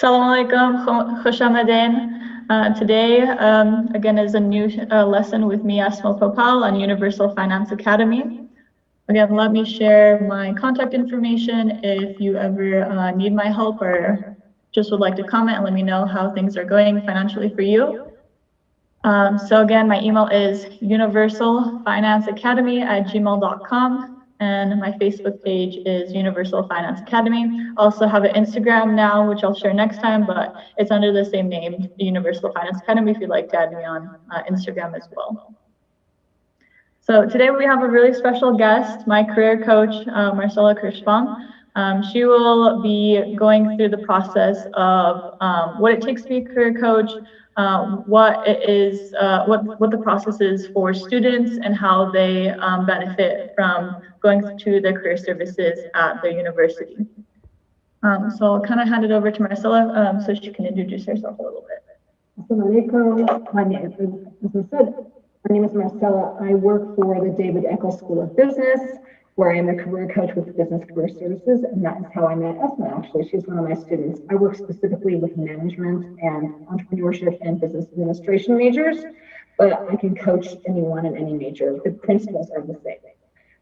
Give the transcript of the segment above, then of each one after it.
Assalamu alaikum, khosh amadeen. Today, again, is a new lesson with me, Asma Popal, on Universal Finance Academy. Again, let me share my contact information if you ever need my help or just would like to comment and let me know how things are going financially for you. So again, my email is universalfinanceacademy@gmail.com. And my Facebook page is Universal Finance Academy. I also have an Instagram now, which I'll share next time, but it's under the same name, Universal Finance Academy, if you'd like to add me on Instagram as well. So today we have a really special guest, my career coach, Marcella Kirschbaum. She will be going through the process of what it takes to be a career coach, what the process is for students and how they benefit from going to the career services at the university. So I'll kind of hand it over to Marcella so she can introduce herself a little bit. Assalamu alaikum. My name is Marcella. I work for the David Eccles School of Business, where I am a career coach with Business Career Services, and that is how I met Asma, actually. She's one of my students. I work specifically with management and entrepreneurship and business administration majors, but I can coach anyone in any major. The principles are the same.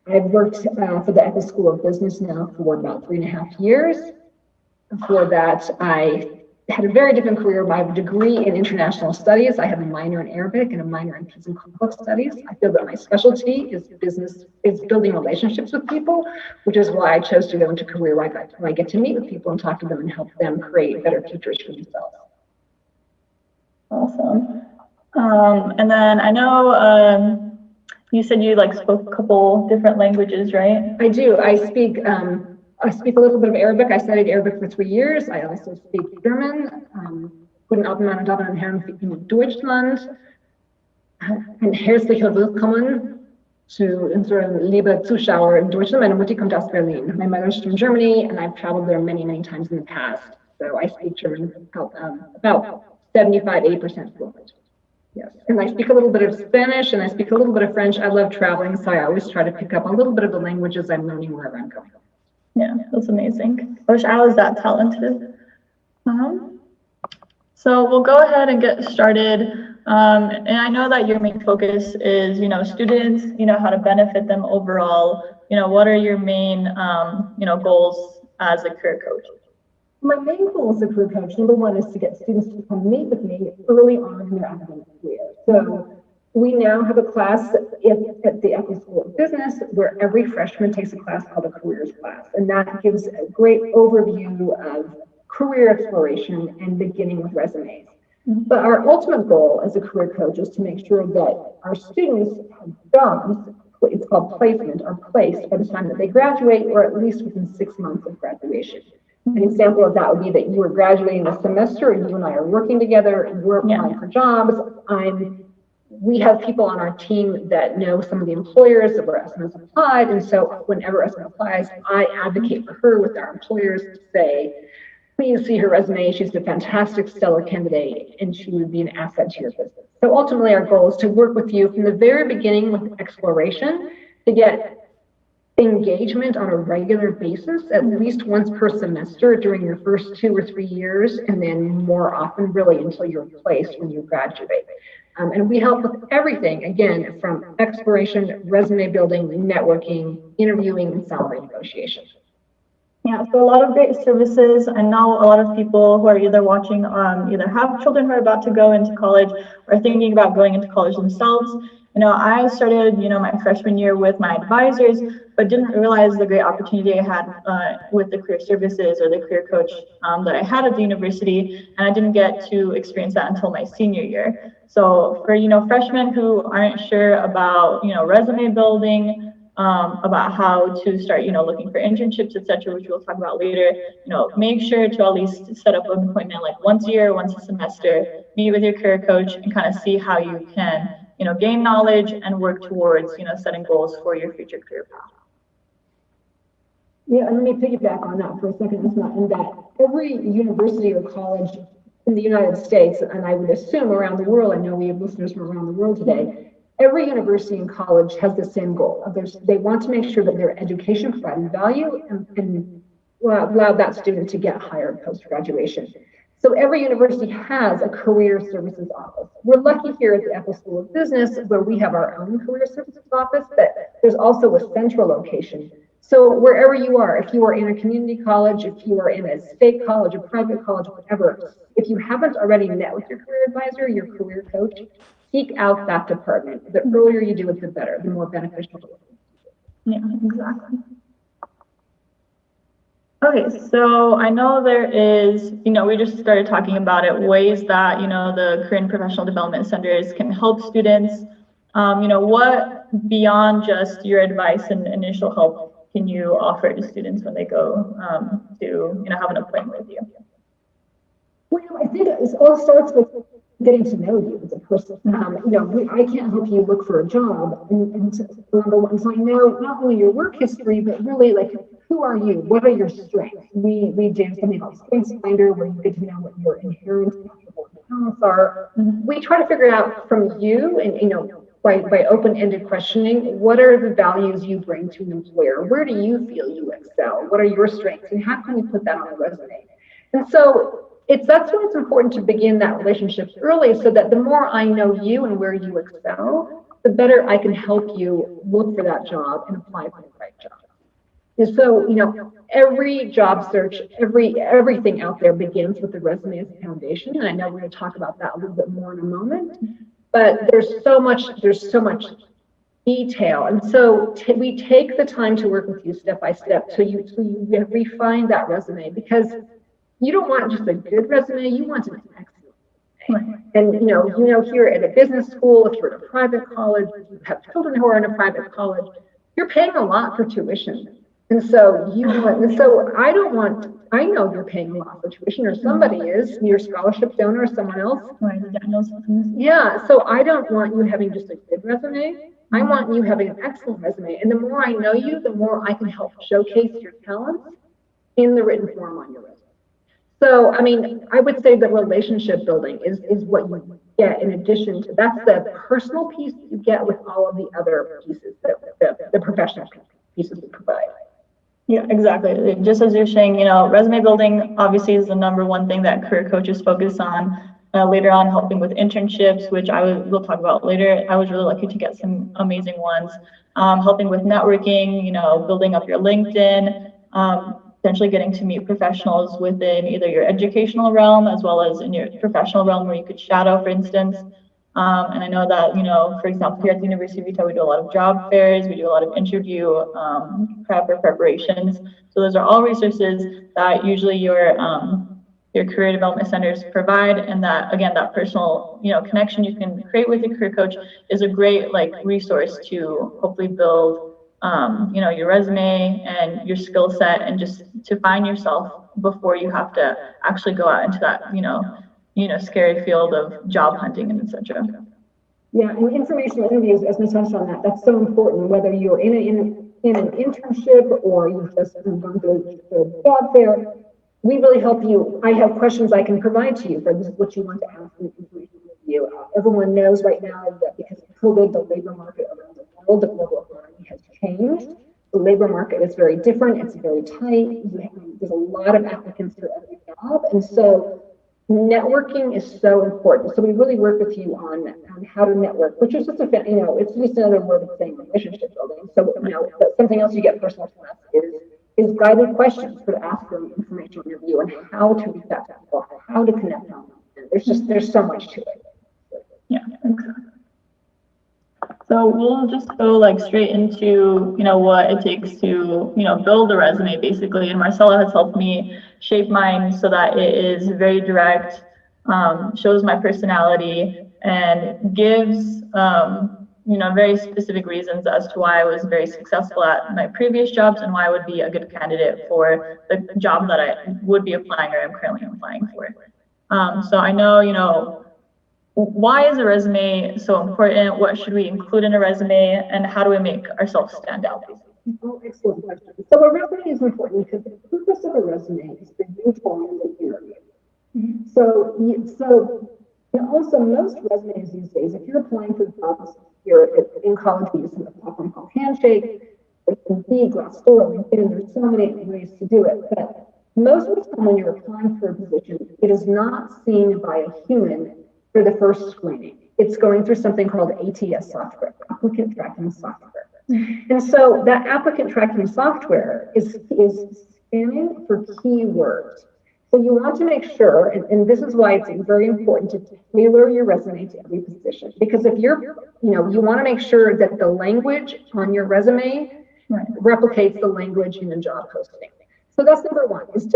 I've worked for the Eccles School of Business now for about 3.5 years. Before that, I had a very different career. I have a degree in international studies. I have a minor in Arabic and a minor in peace and conflict studies. I feel that my specialty is building relationships with people, which is why I chose to go into career where I get to meet with people and talk to them and help them create better futures for themselves. Awesome. And then I know you said you spoke a couple different languages, right? I do. I speak a little bit of Arabic. I studied Arabic for 3 years. I also speak German. Guten Abend, meine Damen und Herren, in Deutschland. Ein herzliches Willkommen zu unseren lieben Zuschauer in Deutschland. Meine Mutter kommt aus Berlin. My mother's from Germany, and I've traveled there many, many times in the past. So I speak German about 75–80% fluent. Yes, and I speak a little bit of Spanish, and I speak a little bit of French. I love traveling, so I always try to pick up a little bit of the languages I'm learning wherever I'm going. Yeah, that's amazing. I wish I was that talented. So we'll go ahead and get started. And I know that your main focus is, students, how to benefit them overall. What are your main, goals as a career coach? My main goal as a career coach, number one, is to get students to come meet with me early on in their academic career. So we now have a class at the Eccles School of Business where every freshman takes a class called a careers class. And that gives a great overview of career exploration and beginning with resumes. But our ultimate goal as a career coach is to make sure that our students have jobs, it's called placement, are placed by the time that they graduate or at least within 6 months of graduation. An example of that would be that you are graduating this semester and you and I are working together and we're applying for jobs. We have people on our team that know some of the employers that where Esma's applied, and so whenever Esma applies, I advocate for her with our employers to say, please see her resume, she's a fantastic, stellar candidate, and she would be an asset to your business. So ultimately our goal is to work with you from the very beginning with exploration to get engagement on a regular basis, at least once per semester during your first 2 or 3 years, and then more often really until you're placed when you graduate. And we help with everything, again, from exploration, resume building, networking, interviewing, and salary negotiation. Yeah, so a lot of great services. I know a lot of people who are either watching either have children who are about to go into college or thinking about going into college themselves. I started, my freshman year with my advisors, but didn't realize the great opportunity I had with the career services or the career coach that I had at the university, and I didn't get to experience that until my senior year. So for, freshmen who aren't sure about, resume building, about how to start, looking for internships, etc., which we'll talk about later, make sure to at least set up an appointment like once a year, once a semester, meet with your career coach and kind of see how you can, gain knowledge and work towards, setting goals for your future career path. Yeah, and let me piggyback on that for a second, Asma, in that every university or college in the United States, and I would assume around the world, I know we have listeners from around the world today, every university and college has the same goal. They want to make sure that their education provided value and allow that student to get hired post-graduation. So every university has a career services office. We're lucky here at the Ethel School of Business where we have our own career services office, but there's also a central location. So wherever you are, if you are in a community college, if you are in a state college, a private college, whatever, if you haven't already met with your career advisor, your career coach, seek out that department. The earlier you do it, the better, the more beneficial it is. Yeah, exactly. Okay, so I know there is, we just started talking about it, ways that, the Korean Professional Development Centers can help students. What beyond just your advice and initial help can you offer to students when they go to, have an appointment with you? Well, I think it all starts with getting to know you as a person. I can't help you look for a job, and number one, so I know not only your work history, but really like who are you? What are your strengths? We do something called Strengths Finder, where you get to know what your inherent talents are. We try to figure out from you, and by open-ended questioning, what are the values you bring to an employer? Where do you feel you excel? What are your strengths, and how can you put that on a resume? And so that's why it's important to begin that relationship early, so that the more I know you and where you excel, the better I can help you look for that job and apply for the right job. And so, every job search, everything out there begins with the resume as a foundation. And I know we're going to talk about that a little bit more in a moment, but there's so much detail. And so we take the time to work with you step by step so you refine that resume, because you don't want just a good resume, you want an excellent resume. And here at a business school, if you're at a private college, you have children who are in a private college, you're paying a lot for tuition. And so I know you're paying a lot for tuition, or somebody is, your scholarship donor or someone else. Yeah, so I don't want you having just a good resume. I want you having an excellent resume. And the more I know you, the more I can help showcase your talents in the written form on your resume. So, I would say that relationship building is what you get in addition to, that's the personal piece you get with all of the other pieces, the professional pieces we provide. Yeah, exactly. Just as you're saying, resume building obviously is the number one thing that career coaches focus on. Later on, helping with internships, which we'll talk about later. I was really lucky to get some amazing ones. Helping with networking, building up your LinkedIn, potentially getting to meet professionals within either your educational realm as well as in your professional realm where you could shadow, for instance. And I know that, for example, here at the University of Utah, we do a lot of job fairs, we do a lot of interview preparations. So those are all resources that usually your career development centers provide, and that, again, that personal, connection you can create with your career coach is a great resource to hopefully build your resume and your skill set, and just to find yourself before you have to actually go out into that, scary field of job hunting and etc. Yeah, and informational interviews, as we touched on that's so important, whether you're in an internship or you've just gone through the job fair. We really help you. I have questions I can provide to you for this is what you want to ask in information interview. Everyone knows right now that because of COVID, the labor market around the world, the global economy has changed. The labor market is very different. It's very tight. There's a lot of applicants for every job. And so networking is so important. So we really work with you on how to network, which is just it's just another word of saying relationship building. So, but something else you get personal from us is guided questions for to ask for informational interview and how to reach out to people, how to connect on them. There's so much to it. Yeah, exactly. So we'll just go straight into, what it takes to, build a resume basically. And Marcella has helped me shape mine so that it is very direct, shows my personality, and gives, very specific reasons as to why I was very successful at my previous jobs and why I would be a good candidate for the job that I would be applying or am currently applying for. So I know, why is a resume so important? What should we include in a resume? And how do we make ourselves stand out? Oh, excellent question. So a resume is important because the purpose of a resume is for you to land an interview. Mm-hmm. So also most resumes these days, if you're applying for jobs, you're in college, we use a platform called Handshake, or Indeed, Glassdoor, LinkedIn. There's so many ways to do it. But most of the time when you're applying for a position, it is not seen by a human for the first screening. It's going through something called ATS software, applicant tracking software. And so that applicant tracking software is scanning for keywords. So you want to make sure, and this is why it's very important to tailor your resume to every position. Because if you want to make sure that the language on your resume replicates the language in a job posting. So that's number one, is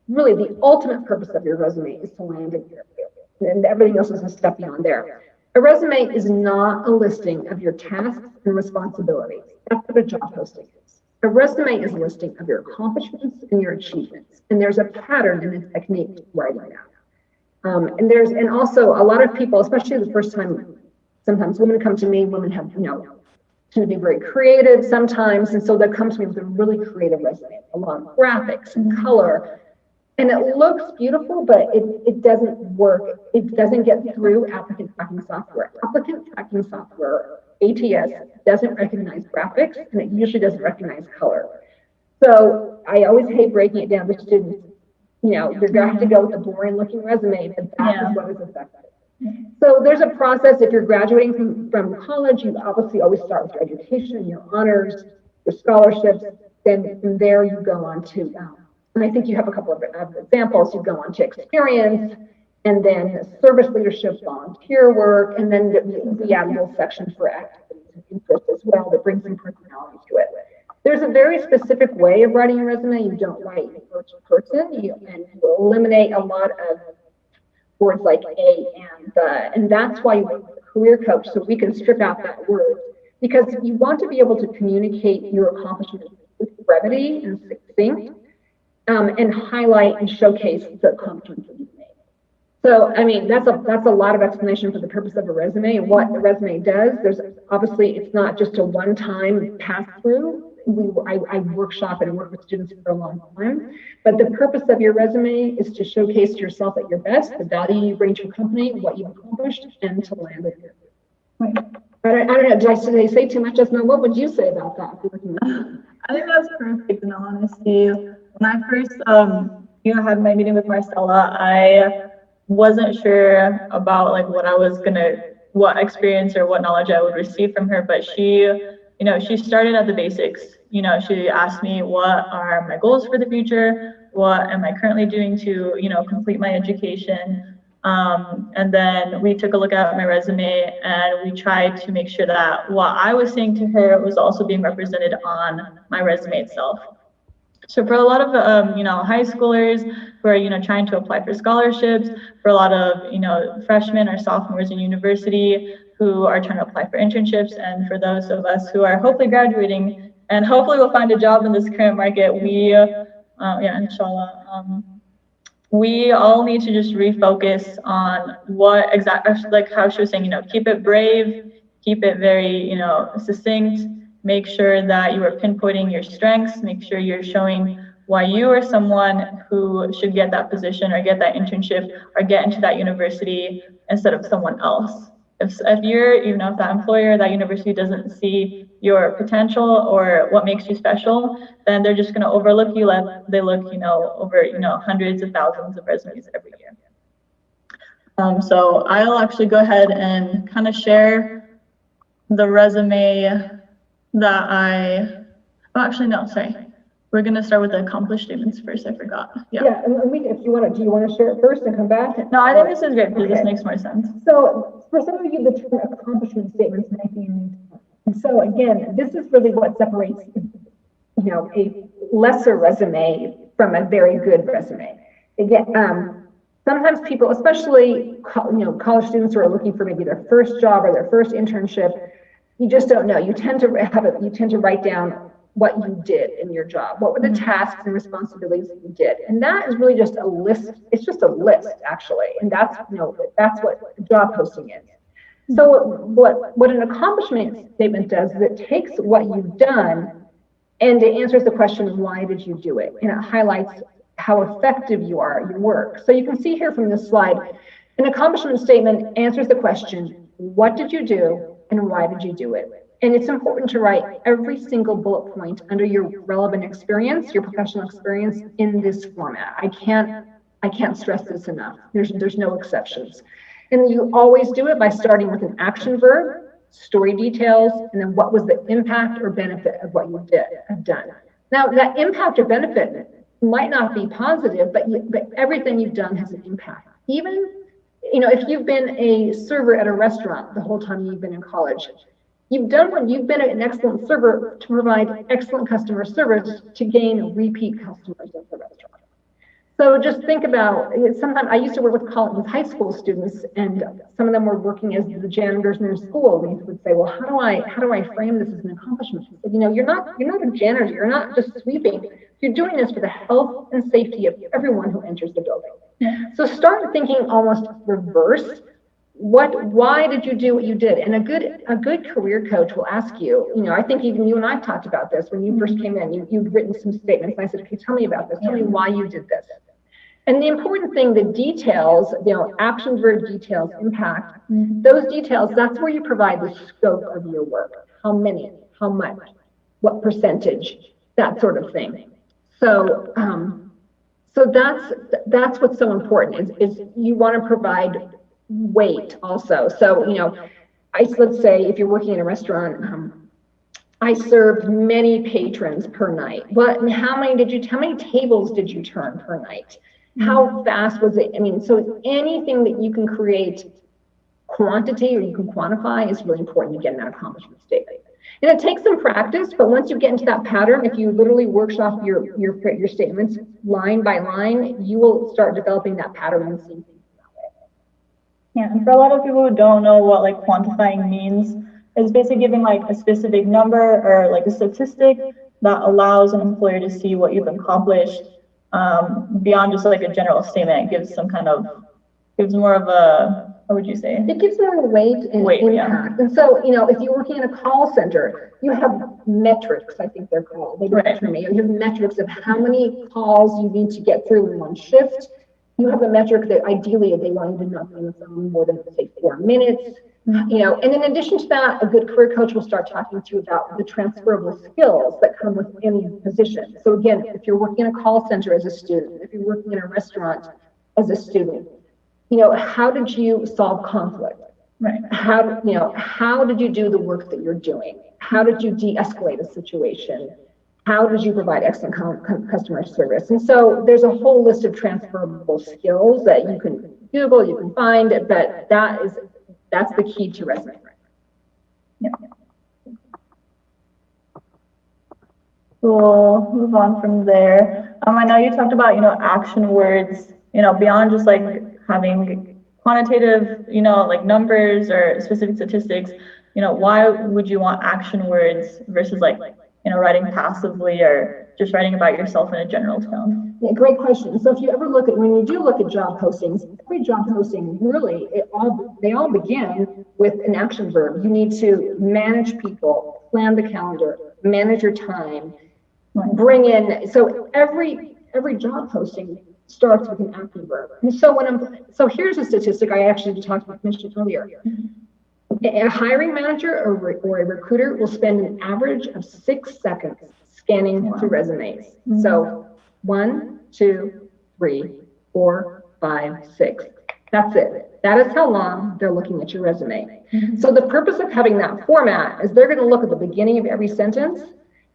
really the ultimate purpose of your resume is to land an interview. And everything else is a step beyond there. A resume is not a listing of your tasks and responsibilities. That's what a job posting is. A resume is a listing of your accomplishments and your achievements. And there's a pattern and a technique to writing down. And also a lot of people, especially the first time, sometimes women come to me, women have, tend to be very creative sometimes. And so they come to me with a really creative resume, a lot of graphics and color. And it looks beautiful, but it doesn't work. It doesn't get through applicant tracking software. Applicant tracking software, ATS, doesn't recognize graphics, and it usually doesn't recognize color. So I always hate breaking it down to students. You're going to have to go with the boring looking resume, but that is what is effective. So there's a process. If you're graduating from college, you obviously always start with your education, your honors, your scholarships. Then from there you go on to and I think you have a couple of examples. You go on to experience, and then service leadership, volunteer work, and then the add a little section for activities and interest as well that brings some personality to it. There's a very specific way of writing a resume. You don't write first person, and you eliminate a lot of words like a and the, and that's why you work with a career coach, so we can strip out that word, because you want to be able to communicate your accomplishments with brevity and succinct. And highlight and showcase the accomplishments that you've made. So, I mean, that's a lot of explanation for the purpose of a resume and what a resume does. There's obviously, it's not just a one-time pass through. I workshop and work with students for a long time, but the purpose of your resume is to showcase yourself at your best, the value you bring to your company, what you've accomplished, and to land it here. Right. I don't know, did I say too much, Asma? What would you say about that? I think that's perfect, in all honesty. When I first, had my meeting with Marcella, I wasn't sure about like what experience or what knowledge I would receive from her, but she started at the basics. She asked me, what are my goals for the future? What am I currently doing to, complete my education? And then we took a look at my resume and we tried to make sure that what I was saying to her was also being represented on my resume itself. So for a lot of, high schoolers who are, trying to apply for scholarships, for a lot of, freshmen or sophomores in university who are trying to apply for internships, and for those of us who are hopefully graduating and hopefully will find a job in this current market, inshallah, we all need to just refocus on what exactly, like how she was saying, keep it brave, keep it very, succinct. Make sure that you are pinpointing your strengths. Make sure you're showing why you are someone who should get that position or get that internship or get into that university instead of someone else. If you're, if that employer, that university doesn't see your potential or what makes you special, then they're just going to overlook you. They look, over, hundreds of thousands of resumes every year. So I'll actually go ahead and kind of share the resume that we're going to start with the accomplished statements first. I forgot. Yeah, and if you want to, do you want to share it first and come back? No, I think this is great because this makes more sense. So for some of you, the term accomplishment statements might be new. And so again, this is really what separates, a lesser resume from a very good resume. Again, sometimes people, especially, college students who are looking for maybe their first job or their first internship, you just don't know. You tend to write down what you did in your job. What were the tasks and responsibilities that you did? And that is really just a list. It's just a list, actually. And that's what job posting is. So what an accomplishment statement does is it takes what you've done and it answers the question, why did you do it? And it highlights how effective you are at your work. So you can see here from this slide, an accomplishment statement answers the question, what did you do and why did you do it? And it's important to write every single bullet point under your relevant experience, your professional experience in this format. I can't stress this enough. There's no exceptions. And you always do it by starting with an action verb, story details, and then what was the impact or benefit of what you have done. Now, that impact or benefit might not be positive, but everything you've done has an impact. Even, if you've been a server at a restaurant the whole time you've been in college, you've been an excellent server to provide excellent customer service to gain repeat customers at the restaurant. So just think about, sometimes I used to work with high school students, and some of them were working as the janitors in their school. They would say, well, how do I frame this as an accomplishment? I said, you're not a janitor, you're not just sweeping. You're doing this for the health and safety of everyone who enters the building. So start thinking almost reverse. Why did you do what you did? And a good career coach will ask you, I think even you and I talked about this when you first came in, you'd written some statements. And I said, okay, tell me about this. Tell me why you did this. And the important thing, the details, action verb details, impact, those details, that's where you provide the scope of your work. How many, how much, what percentage, that sort of thing. So, that's what's so important is you want to provide weight also. So, let's say if you're working in a restaurant, I served many patrons per night. How many tables did you turn per night? How fast was it? So anything that you can create quantity or you can quantify is really important to get in that accomplishment statement. And it takes some practice, but once you get into that pattern, if you literally workshop your statements line by line, you will start developing that pattern and seeing things that way. Yeah, and for a lot of people who don't know what quantifying means, it's basically giving a specific number or a statistic that allows an employer to see what you've accomplished beyond just a general statement. It gives more of a, what would you say? It gives more weight and impact. Yeah. And so, if you're working in a call center, you have metrics, I think they're called. You have metrics of how many calls you need to get through in one shift. You have a metric that ideally they want you to not be on the phone more than, say, 4 minutes. And in addition to that, a good career coach will start talking to you about the transferable skills that come with any position. So again, if you're working in a call center as a student, if you're working in a restaurant as a student, how did you solve conflict? Right. How did you do the work that you're doing? How did you de-escalate a situation? How did you provide excellent customer service? And so there's a whole list of transferable skills that you can Google, you can find, but that's the key to resume. Yeah. We'll move on from there. I know you talked about, action words, beyond just having quantitative, numbers or specific statistics, why would you want action words versus writing passively or just writing about yourself in a general tone? Yeah, great question. So if you ever when you do look at job postings, every job posting really, they all begin with an action verb. You need to manage people, plan the calendar, manage your time, bring in. So every job posting starts with an action verb. And so here's a statistic I actually mentioned earlier. A hiring manager or a recruiter will spend an average of 6 seconds scanning through resumes. So 1, 2, 3, 4, 5, 6. That's it. That is how long they're looking at your resume. So the purpose of having that format is they're going to look at the beginning of every sentence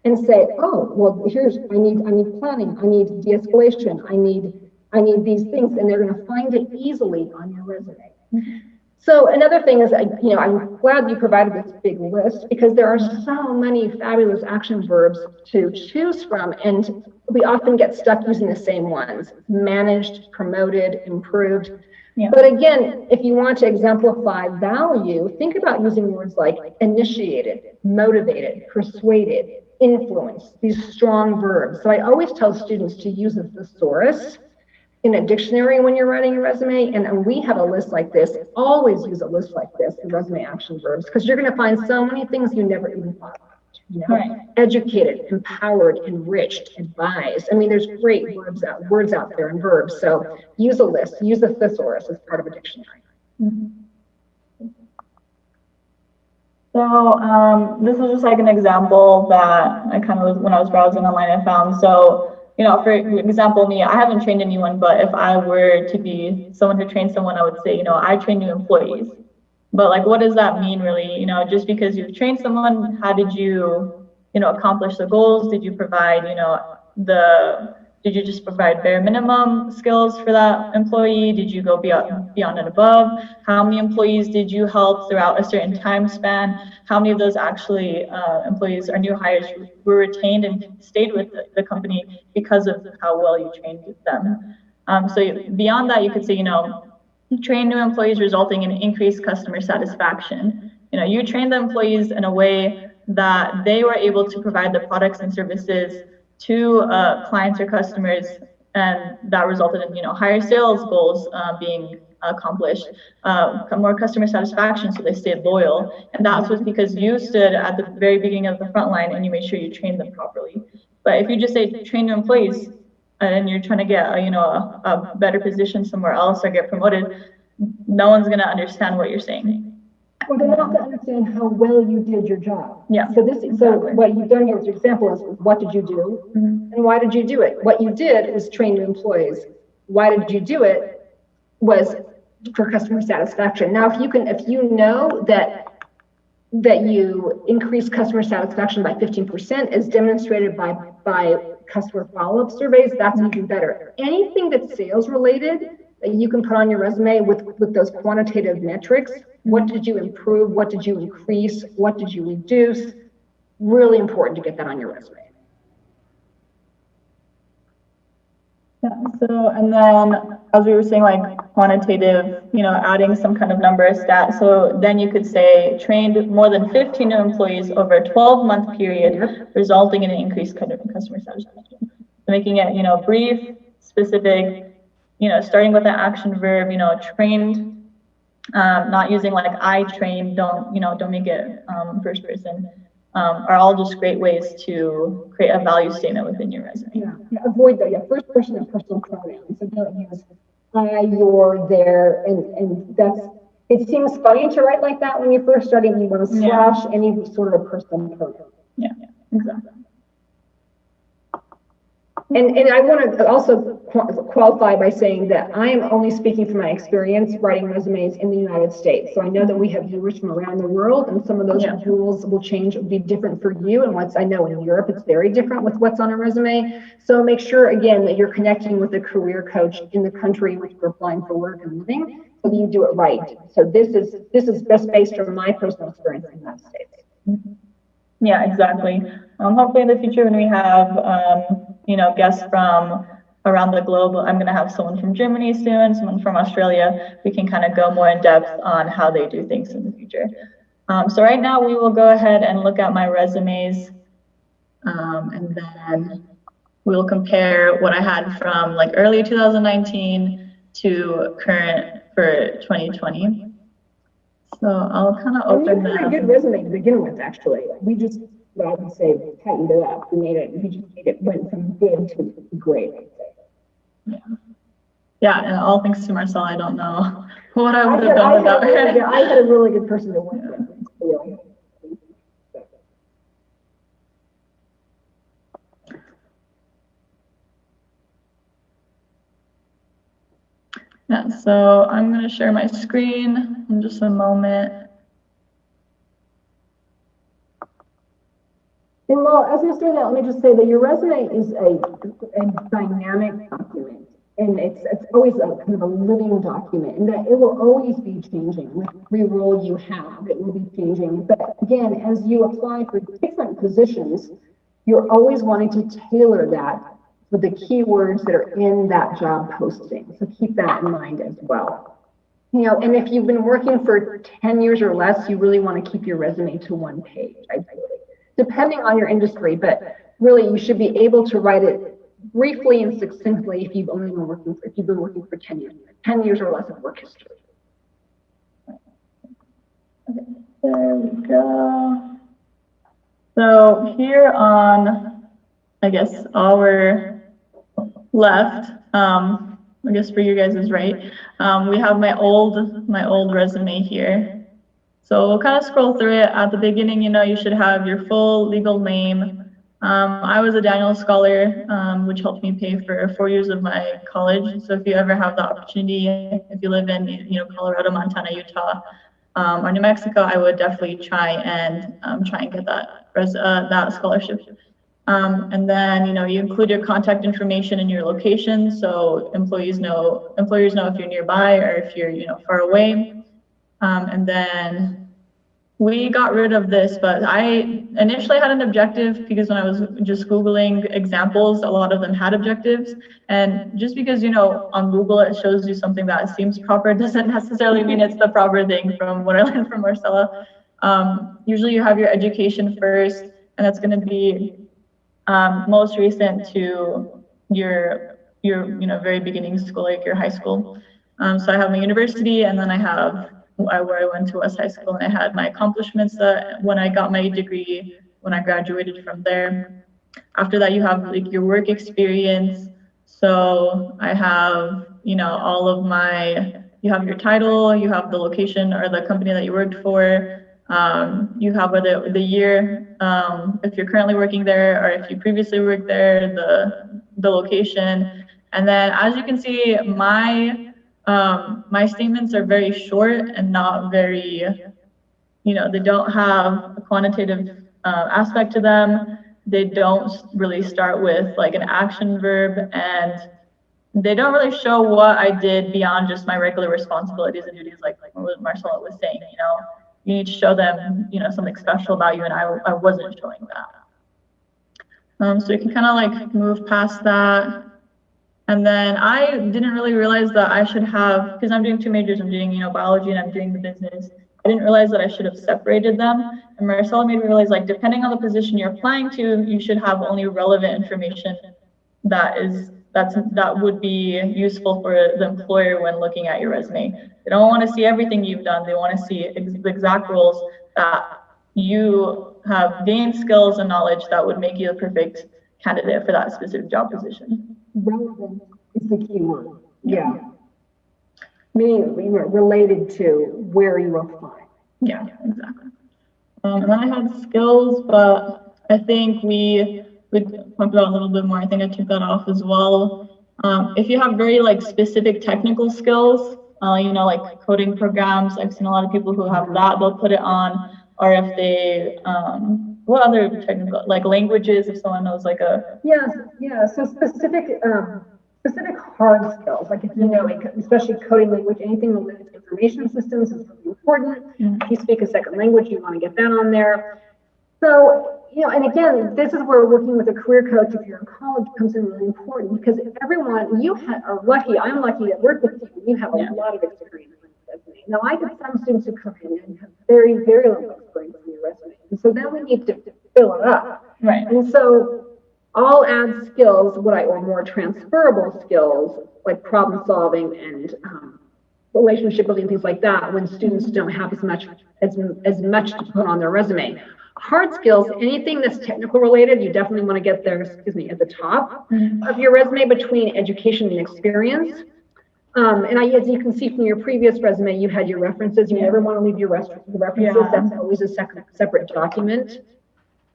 and say, oh, well, I need planning, I need de-escalation, I need these things, and they're going to find it easily on your resume. So another thing is, I'm glad you provided this big list because there are so many fabulous action verbs to choose from, and we often get stuck using the same ones: managed, promoted, improved. Yeah. But again, if you want to exemplify value, think about using words like initiated, motivated, persuaded, influenced, these strong verbs. So I always tell students to use a thesaurus in a dictionary when you're writing a resume, and we have a list like this. Always use a list like this, the resume action verbs, because you're going to find so many things you never even thought about. Right. Educated, empowered, enriched, advised. There's great words out there and verbs. So use a list, use a thesaurus as part of a dictionary. So this is just like an example that I kind of was, when I was browsing online, I found. So, you know, for example, me, I haven't trained anyone, but if I were to be someone who trained someone, I would say, you know, I train new employees. But like, what does that mean really? You know, just because you've trained someone, how did you, you know, accomplish the goals? Did you provide, you know, did you just provide bare minimum skills for that employee? Did you go beyond and above? How many employees did you help throughout a certain time span? How many of those actually employees are new hires who were retained and stayed with the company because of how well you trained them? So beyond that, you could say, you know, train new employees resulting in increased customer satisfaction. You know, you train the employees in a way that they were able to provide the products and services to clients or customers, and that resulted in, you know, higher sales goals being accomplished, more customer satisfaction, so they stayed loyal. And that was because you stood at the very beginning of the front line and you made sure you trained them properly. But if you just say train new employees, and you're trying to get you know, a better position somewhere else or get promoted, no one's going to understand what you're saying. Well, they're not going to understand how well you did your job. Yeah. So what you've done here as an example is what did you do, and why did you do it? What you did was train new employees. Why did you do it? Was for customer satisfaction. Now, if you know that you increase customer satisfaction by 15%, as demonstrated by customer follow-up surveys, that's even better. Anything that's sales related that you can put on your resume with those quantitative metrics, what did you improve, what did you increase, what did you reduce, really important to get that on your resume. Yeah, so, and then as we were saying, like quantitative, you know, adding some kind of number or stat. So then you could say trained more than 15 new employees over a 12-month period, resulting in an increased customer satisfaction. Making it, you know, brief, specific, you know, starting with an action verb, you know, trained, not using like I trained, don't make it first person. Are all just great ways to create a value statement within your resume. Yeah, avoid the first person and personal pronouns. So don't use I, your, their, and that's, it seems funny to write like that when you're first starting. You want to slash any sort of personal pronoun. Yeah, exactly. And I want to also qualify by saying that I am only speaking from my experience writing resumes in the United States. So I know that we have viewers from around the world, and some of those rules will be different for you. And I know in Europe, it's very different with what's on a resume. So make sure, again, that you're connecting with a career coach in the country in which you're applying for work and living, so that you do it right. So this is best based on my personal experience in the United States. Mm-hmm. Yeah, exactly. Hopefully in the future when we have, you know, guests from around the globe, I'm going to have someone from Germany soon, someone from Australia. We can kind of go more in depth on how they do things in the future. So right now we will go ahead and look at my resumes, and then we'll compare what I had from like early 2019 to current for 2020. So I'll kind of open that. You had a good resume to begin with, actually. We just, I would say, tightened it up. Went from good to great. Yeah, and all thanks to Marcel. I don't know what I would have done without her. I had a really good person to work with. Yeah, so I'm going to share my screen in just a moment. And well, as we start out, let me just say that your resume is a dynamic document, and it's always a kind of a living document, and that it will always be changing with every role you have. It will be changing, but again, as you apply for different positions, you're always wanting to tailor that with the keywords that are in that job posting. So keep that in mind as well. You know, and if you've been working for 10 years or less, you really want to keep your resume to one page, ideally, depending on your industry, but really you should be able to write it briefly and succinctly if you've been working for 10 years or less of work history. Okay, there we go. So here on, I guess, our left, I guess for you guys is right, we have my old resume here. So we'll kind of scroll through it. At the beginning, you should have your full legal name. I was a Daniel Scholar, which helped me pay for 4 years of my college. So if you ever have the opportunity, if you live in, Colorado, Montana, Utah, or New Mexico, I would definitely try and get that scholarship. And then, you include your contact information and your location, so employers know if you're nearby or if you're, far away. And then we got rid of this, but I initially had an objective because when I was just Googling examples, a lot of them had objectives. And just because, on Google it shows you something that seems proper doesn't necessarily mean it's the proper thing, from what I learned from Marcella. Usually you have your education first, and that's going to be most recent to your very beginning school, like your high school. So I have my university, and then I have where I went to West High School, and I had my accomplishments when I got my degree, when I graduated from there. After that, you have like your work experience. So I have, all of you have your title, you have the location or the company that you worked for, you have the year, if you're currently working there or if you previously worked there, the location. And then as you can see, my statements are very short and not very, they don't have a quantitative aspect to them. They don't really start with like an action verb, and they don't really show what I did beyond just my regular responsibilities and duties, like what Marcella was saying. You need to show them, something special about you, and I wasn't showing that. So you can kind of like move past that. And then I didn't really realize that I should have, because I'm doing 2 majors, I'm doing, biology and I'm doing the business. I didn't realize that I should have separated them. And Marcella made me realize, like, depending on the position you're applying to, you should have only relevant information that would be useful for the employer when looking at your resume. They don't want to see everything you've done. They want to see the exact roles that you have gained skills and knowledge that would make you the perfect candidate for that specific job position. Relevant is the key word. Yeah. Meaning related to where you apply. Yeah, exactly. And then I had skills, but I think we talked about a little bit more. I think I took that off as well. If you have very like specific technical skills, like coding programs, I've seen a lot of people who have that, they'll put it on. Or if they, what other technical, like languages, if someone knows like a... Yeah, so specific hard skills, like if you know, especially coding language, anything related to information systems is really important. If you speak a second language, you want to get that on there. So, and again, this is where working with a career coach, if you're in college, becomes really important, because everyone, you are lucky, I'm lucky to work with you, you have a lot of experience on your resume. Now, I get some students who come in and have very, very little experience on your resume, and so then we need to fill it up. Right. And so I'll add skills, or more transferable skills, like problem solving and relationship building, things like that, when students don't have as much to put on their resume. Hard skills, anything that's technical related, you definitely want to get there, at the top of your resume between education and experience. And as you can see from your previous resume, you had your references. You never want to leave your references. That's always a separate document.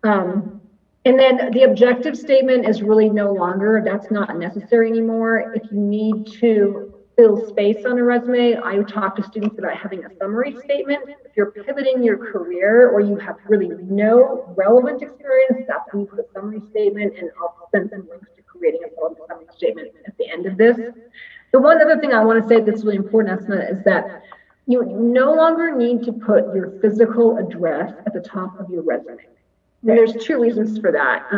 And then the objective statement is really no longer, that's not necessary anymore. If you need to fill space on a resume, I would talk to students about having a summary statement. If you're pivoting your career or you have really no relevant experience, that's when you put a summary statement, and I'll send some links to creating a summary statement at the end of this. The one other thing I want to say that's really important, Asma, is that you no longer need to put your physical address at the top of your resume. And there's 2 reasons for that.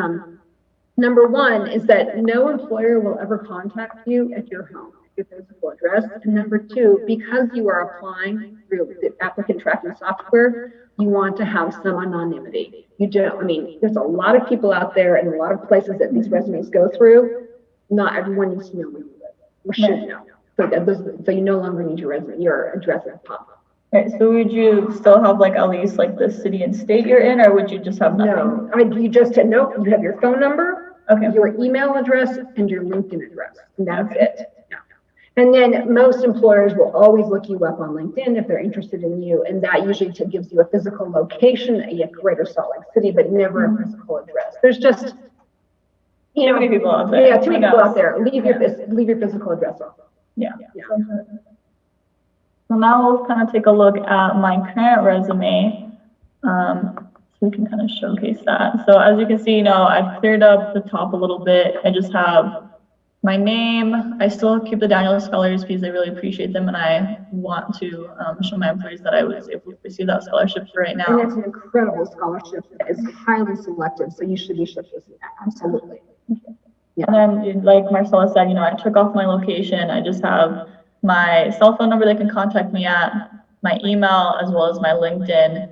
Number one is that no employer will ever contact you at your home, your physical address. And number 2, because you are applying through the applicant tracking software, you want to have some anonymity. There's a lot of people out there and a lot of places that these resumes go through. Not everyone needs to know where you live, or should know. So you no longer need your address at the top. Right, so would you still have like at least like the city and state you're in, or would you just have nothing? No, you have your phone number, your email address, and your LinkedIn address, and that's it. And then most employers will always look you up on LinkedIn if they're interested in you, and that usually gives you a physical location, a Greater Salt Lake City, but never a physical address. There's just too many people out there. Yeah, too many people out there. Leave your physical address off. Yeah. So now we'll kind of take a look at my current resume. So we can kind of showcase that. So as you can see, I've cleared up the top a little bit. I just have my name. I still keep the Daniel Scholars because I really appreciate them, and I want to show my employees that I was able to pursue that scholarship for right now. And it's an incredible scholarship that is highly selective, so you should be showcasing that. Absolutely. Yeah. And then, like Marcella said, I took off my location. I just have my cell phone number they can contact me at, my email, as well as my LinkedIn.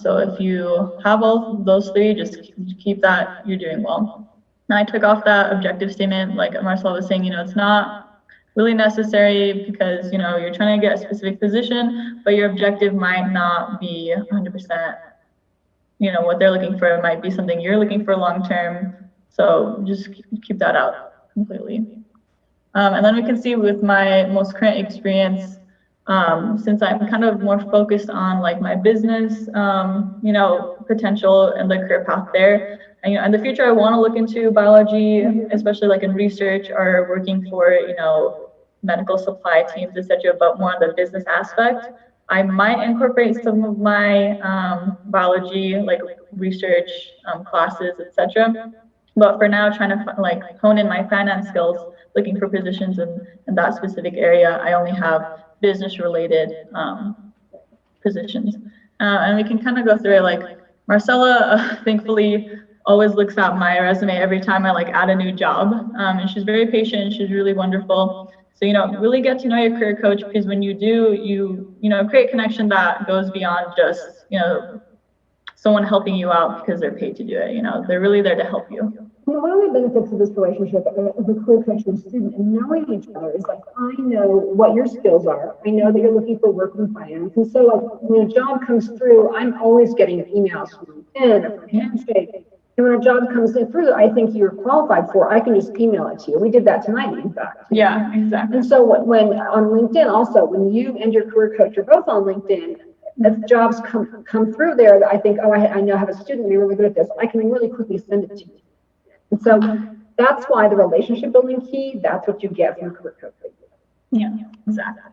So if you have all those three, just keep that. You're doing well. And I took off that objective statement, like Marcella was saying. It's not really necessary because you're trying to get a specific position, but your objective might not be 100%. What they're looking for might be something you're looking for long term. So just keep that out completely. And then we can see with my most current experience, since I'm kind of more focused on like my business, potential and the career path there. And, in the future, I want to look into biology, especially like in research or working for, medical supply teams, etc. But more on the business aspect. I might incorporate some of my biology, like research classes, etc. But for now, trying to hone in my finance skills, looking for positions in that specific area. I only have business-related positions, and we can kind of go through it. Like Marcella, thankfully, always looks at my resume every time I add a new job, and she's very patient. She's really wonderful. So really get to know your career coach, because when you do, you create a connection that goes beyond just someone helping you out because they're paid to do it. They're really there to help you. One of the benefits of this relationship of a career coach and student and knowing each other is I know what your skills are. I know that you're looking for work in finance. And so when a job comes through, I'm always getting emails from LinkedIn or from Handshake. And when a job comes through, I think you're qualified for, I can just email it to you. We did that tonight, in fact. Yeah, exactly. And so when on LinkedIn also, when you and your career coach are both on LinkedIn, if jobs come through there that I think, I know I have a student, they're really good at this, I can really quickly send it to you. And so that's why the relationship building key, that's what you get from career coaching. Yeah, exactly.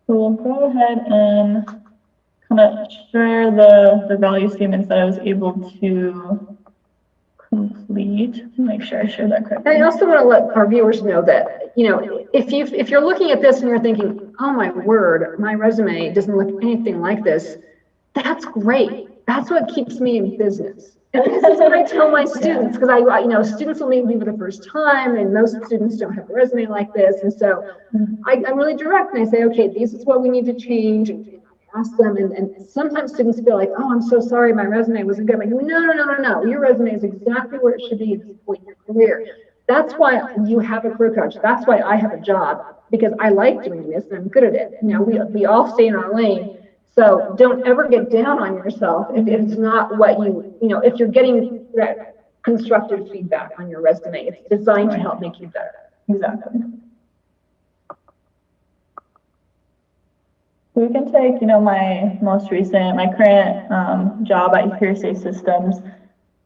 So we'll go ahead and kind of share the value statements that I was able to complete. Make sure I share that correctly. And I also want to let our viewers know that, if you're looking at this and you're thinking, oh my word, my resume doesn't look anything like this, that's great. That's what keeps me in business. And this is what I tell my students, because students will meet me for the first time, and most students don't have a resume like this. And so I'm really direct, and I say, okay, this is what we need to change. And ask them, and sometimes students feel like, oh, I'm so sorry, my resume wasn't good. I'm like, no. Your resume is exactly where it should be at this point in your career. That's why you have a career coach. That's why I have a job, because I like doing this and I'm good at it. We all stay in our lane. So don't ever get down on yourself if it's not what if you're getting that constructive feedback on your resume. It's designed to help make you better. Exactly. So we can take, my current job at Hearsay Systems.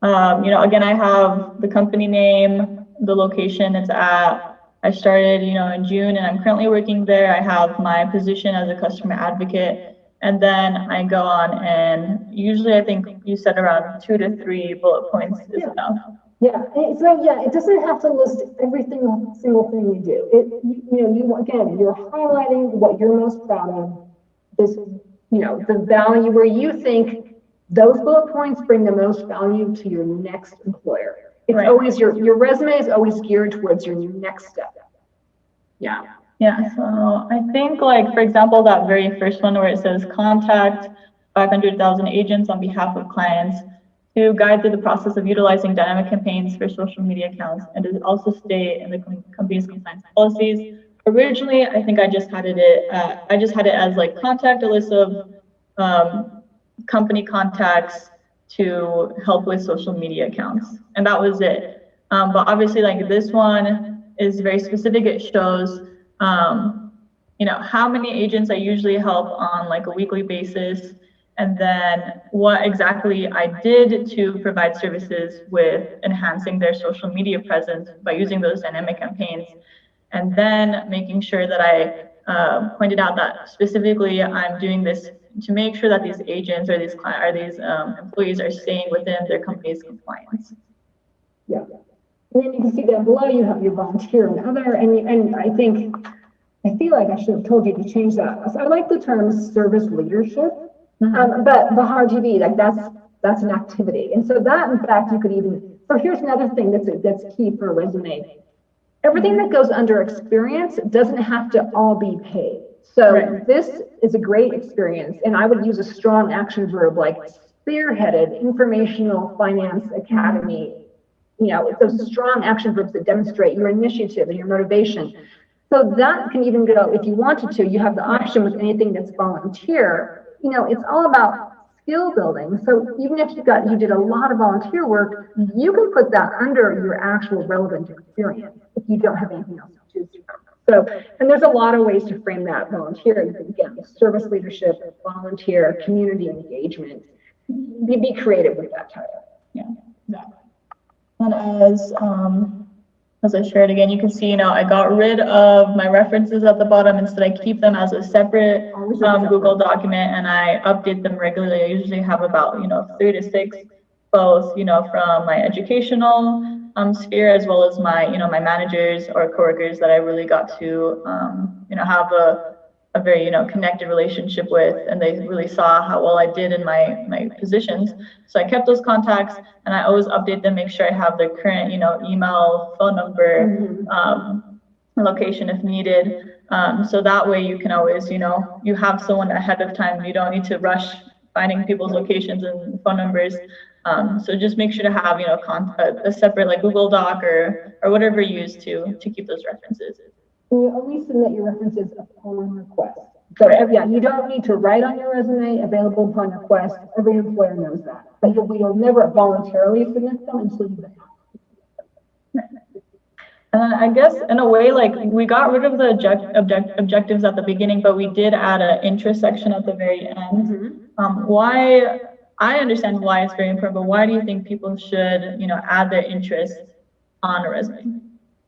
Again, I have the company name, the location it's at. I started, in June, and I'm currently working there. I have my position as a customer advocate. And then I go on, and usually I think you said around 2 to 3 bullet points is enough. Yeah, it doesn't have to list every single thing you do. You're highlighting what you're most proud of. This, the value where you think those bullet points bring the most value to your next employer. It's always your resume is always geared towards your next step. Yeah. Yeah, so I think for example, that very first one where it says contact 500,000 agents on behalf of clients to guide through the process of utilizing dynamic campaigns for social media accounts, and to also stay in the company's compliance policies. Originally, I think I just had it as contact a list of company contacts to help with social media accounts, and that was it. But obviously, this one is very specific. It shows how many agents I usually help on like a weekly basis, and then what exactly I did to provide services with enhancing their social media presence by using those dynamic campaigns, and then making sure that I pointed out that specifically I'm doing this to make sure that these agents or these employees are staying within their company's compliance. Yeah. And then you can see down below you have your volunteer and other, and I feel like I should have told you to change that. So I like the term service leadership, but Bihar TV, like that's an activity, and so that in fact you could even. So here's another thing that's key for a resume. Everything that goes under experience doesn't have to all be paid. So this is a great experience, and I would use a strong action verb like spearheaded informational finance academy. Those strong action verbs that demonstrate your initiative and your motivation. So that can even go, if you wanted to, you have the option with anything that's volunteer. It's all about skill building. So even if you did a lot of volunteer work, you can put that under your actual relevant experience if you don't have anything else to choose from. So, and there's a lot of ways to frame that volunteer. Again, service leadership, volunteer, community engagement. Be creative with that title. Yeah, exactly. And as I shared again, you can see, I got rid of my references at the bottom. Instead, I keep them as a separate Google document, and I update them regularly. I usually have about, 3 to 6, both, from my educational sphere, as well as my, my managers or coworkers that I really got to, have a very, connected relationship with, and they really saw how well I did in my positions. So I kept those contacts, and I always update them, make sure I have their current, email, phone number, location if needed. So that way you can always, you have someone ahead of time. You don't need to rush finding people's locations and phone numbers. So just make sure to have, a separate like Google Doc or whatever you use to keep those references. You only submit your references upon request. So you don't need to write on your resume available upon request. Every employer knows that. But you'll never voluntarily submit them until you've been asked. And then I guess in a way, like we got rid of the objectives at the beginning, but we did add an interest section at the very end. Why? I understand why it's very important, but why do you think people should, add their interest on a resume?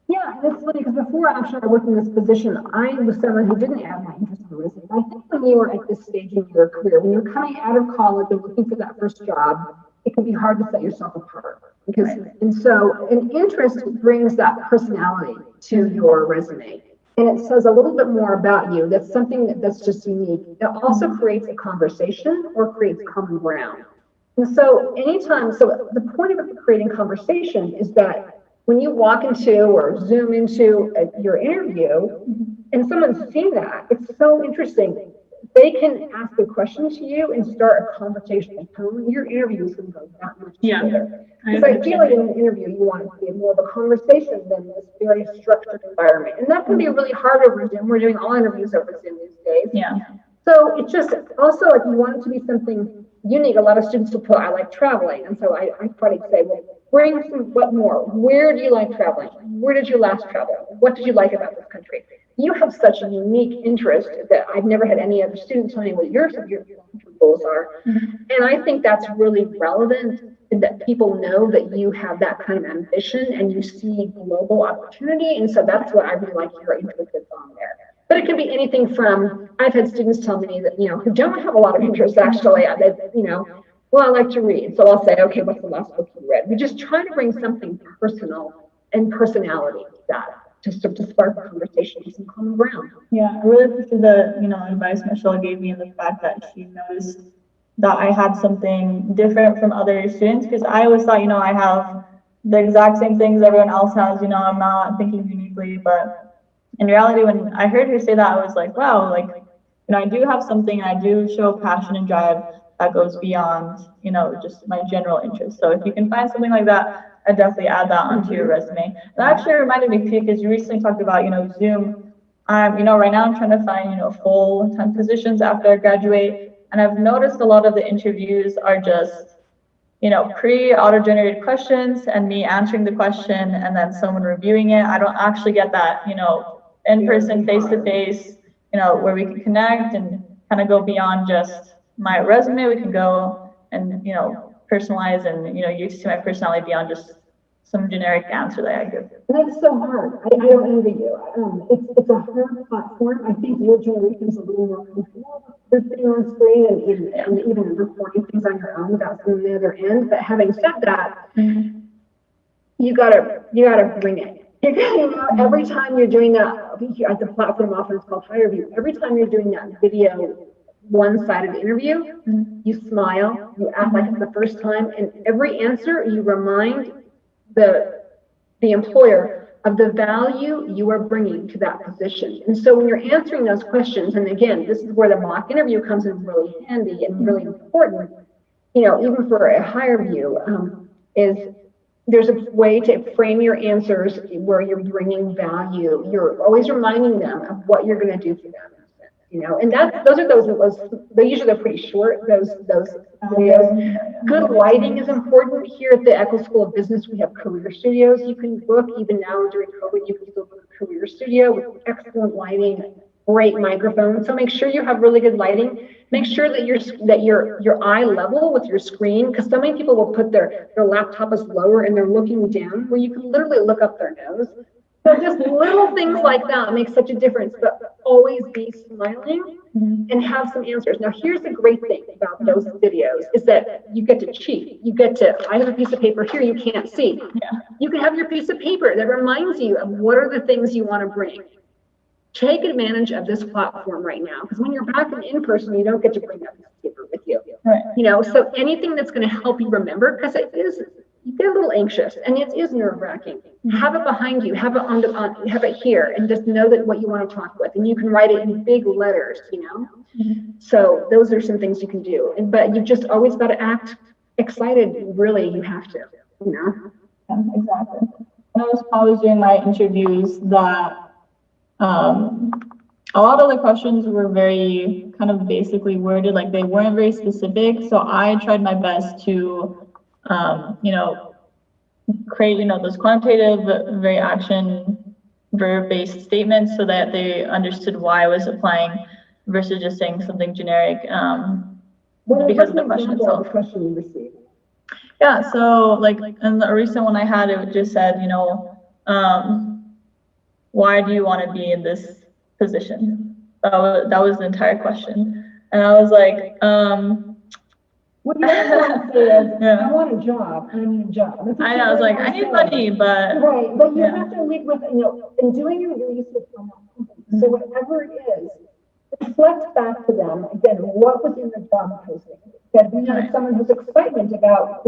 Yeah, it's funny because before actually I worked in this position, I was someone who didn't add my interest in the resume. I think when you are at this stage in your career, when you're coming out of college and looking for that first job, it can be hard to set yourself apart. And so an interest brings that personality to your resume. And it says a little bit more about you. That's something that's just unique. It also creates a conversation or creates common ground. And so the point of creating conversation is that when you walk into or zoom into your interview and someone's seen that, it's so interesting. They can ask a question to you and start a conversation tone. Your interview is going to go that much further. Because I feel like in an interview, you want it to be more of a conversation than this very structured environment. And that can be really hard over Zoom. We're doing all interviews over Zoom these days. Yeah. So it's just also like you want it to be something unique. A lot of students will put, I like traveling. And so I try to say, well, bring what more? Where do you like traveling? Where did you last travel? What did you like about this country? You have such a unique interest that I've never had any other students tell me what your goals are. And I think that's really relevant, that people know that you have that kind of ambition and you see global opportunity. And so that's what I really like your interest on there. But it can be anything from, I've had students tell me that, who don't have a lot of interest actually, that, well, I like to read. So I'll say, okay, what's the last book you read? We just try to bring something personal and personality to that, to spark a conversation with some common ground. Yeah, I really appreciate the, advice Michelle gave me and the fact that she noticed that I had something different from other students, because I always thought, I have the exact same things everyone else has, I'm not thinking uniquely, but in reality, when I heard her say that, I was like, wow, like, I do have something, I do show passion and drive that goes beyond, just my general interest. So if you can find something like that, I'd definitely add that onto your resume. That actually reminded me too, because you recently talked about, Zoom. Right now I'm trying to find, full-time positions after I graduate. And I've noticed a lot of the interviews are just, pre-auto-generated questions and me answering the question and then someone reviewing it. I don't actually get that, in person, face to face, you know, where we can connect and kind of go beyond just my resume. We can go and, you know, personalize and, you know, you see my personality beyond just some generic answer that I give. That's so hard. I don't envy you. It's a hard platform. I think your generation's a little more comfortable with being on screen and even reporting things on your own without someone on the other end. But having said that, you gotta bring it. You know, every time you're doing that, the platform often is called Higher View. Every time you're doing that video one-sided interview, you smile, you act like it's the first time, and every answer you remind the employer of the value you are bringing to that position. And so when you're answering those questions, and again, this is where the mock interview comes in really handy and really important, you know, even for a higher view, is there's a way to frame your answers where you're bringing value. You're always reminding them of what you're going to do for them. You know, and those usually they're pretty short, those videos. Good lighting is important. Here at the Echo School of Business, we have career studios you can book. Even now during COVID, you can still book a career studio with excellent lighting, great microphones. So make sure you have really good lighting. Make sure that your eye level with your screen, because so many people will put their laptop as lower and they're looking down where you can literally look up their nose. So just little things like that make such a difference, but always be smiling and have some answers. Now, here's the great thing about those videos is that you get to cheat. I have a piece of paper here you can't see. You can have your piece of paper that reminds you of what are the things you want to bring. Take advantage of this platform right now, because when you're back in person, you don't get to bring that piece of paper with you. Right. You know, so anything that's going to help you remember, because you get a little anxious and it is nerve-wracking. Have it behind you, have it have it here, and just know that what you want to talk with, and you can write it in big letters, you know. So those are some things you can do, but you've just always got to act excited. Really, you have to, you know. Yeah, exactly. When I was doing my interviews, that a lot of the questions were very kind of basically worded, like they weren't very specific. So I tried my best to, you know, create, you know, those quantitative, very action verb-based statements so that they understood why I was applying versus just saying something generic because of the question itself. Question you received. Yeah, so like in the recent one I had, it just said, you know, why do you want to be in this position? That was the entire question. And I was like, what you want to say is, I want a job, I need a job. I know, I was like, I need money, but... Right, but you have to lead with, you know, in doing your research on that company, so whatever it is, reflect back to them, again, what was in the job posting? That we had someone who's excited about,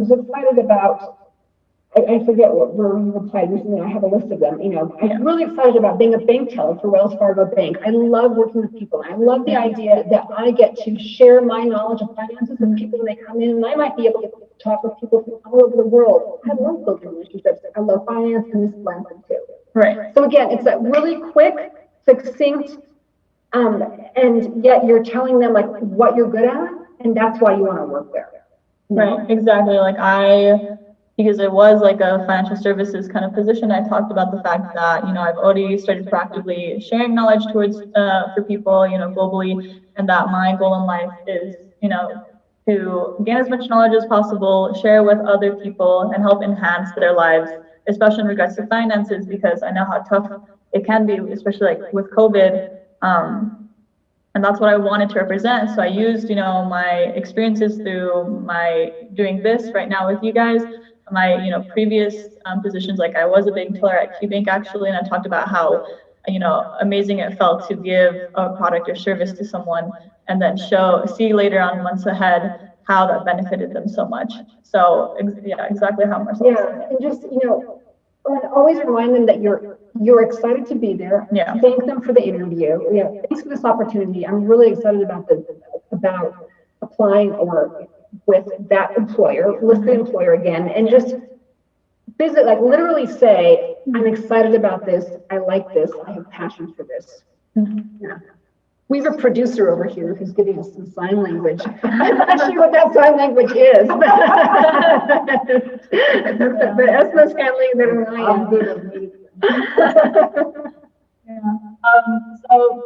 I forget where you replied recently, I have a list of them, you know, I'm really excited about being a bank teller for Wells Fargo Bank. I love working with people. I love the idea that I get to share my knowledge of finances with people when they come in, and I might be able to talk with people from all over the world. I love building relationships. I love finance, and this blends them too. Right. So again, it's that really quick, succinct, and yet you're telling them like what you're good at, and that's why you want to work there. Right, exactly. Like because it was like a financial services kind of position, I talked about the fact that, you know, I've already started proactively sharing knowledge towards for people, you know, globally, and that my goal in life is, you know, to gain as much knowledge as possible, share with other people, and help enhance their lives, especially in regards to finances, because I know how tough it can be, especially like with COVID. And that's what I wanted to represent. So I used, you know, my experiences through my doing this right now with you guys, my, you know, previous positions. Like I was a bank teller at KeyBank actually, and I talked about how, you know, amazing it felt to give a product or service to someone and then see later on months ahead how that benefited them so much. So yeah, exactly how Marcel said. And just, you know, always remind them that you're excited to be there. Yeah. Thank them for the interview. Yeah. Thanks for this opportunity. I'm really excited about applying or with that employer, list the employer again, and just visit, like literally say, I'm excited about this. I like this. I have passion for this. Yeah. We have a producer over here who's giving us some sign language. I'm not sure what that sign language is, but Esma's handling that. Yeah. So